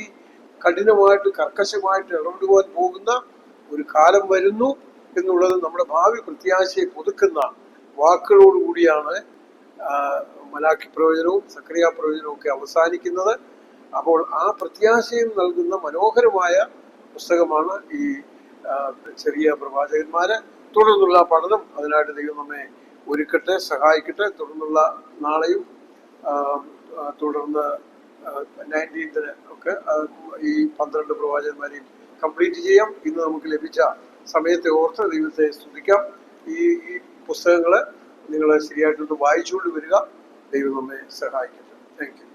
കഠിനമായിട്ട്, കർക്കശമായിട്ട് ഇടപെടുവാൻ പോകുന്ന ഒരു കാലം വരുന്നു എന്നുള്ളത് നമ്മുടെ ഭാവി പ്രത്യാശയെ പുതുക്കുന്ന വാക്കുകളോടുകൂടിയാണ് മലാക്കി പ്രവചനവും സക്കറിയ പ്രവചനവും ഒക്കെ അവസാനിക്കുന്നത്. അപ്പോൾ ആ പ്രത്യാശയും നൽകുന്ന മനോഹരമായ പുസ്തകമാണ് ഈ ചെറിയ പ്രവാചകന്മാര്. തുടർന്നുള്ള പഠനം അതിനായിട്ട് ദൈവം നമ്മെ ഒരുക്കട്ടെ, സഹായിക്കട്ടെ. തുടർന്നുള്ള നാളെയും തുടർന്ന് 19th ഒക്കെ ഈ 12 പ്രവാചകന്മാരെയും കംപ്ലീറ്റ് ചെയ്യാം. ഇന്ന് നമുക്ക് ലഭിച്ച സമയത്തെ ഓർത്ത് ദൈവത്തെ സ്തുതിക്കാം. ഈ പുസ്തകങ്ങള് നിങ്ങൾ ശരിയായിട്ടൊന്ന് വായിച്ചുകൊണ്ട് വരിക. ദൈവം നമ്മെ സഹായിക്കട്ടെ. Thank you.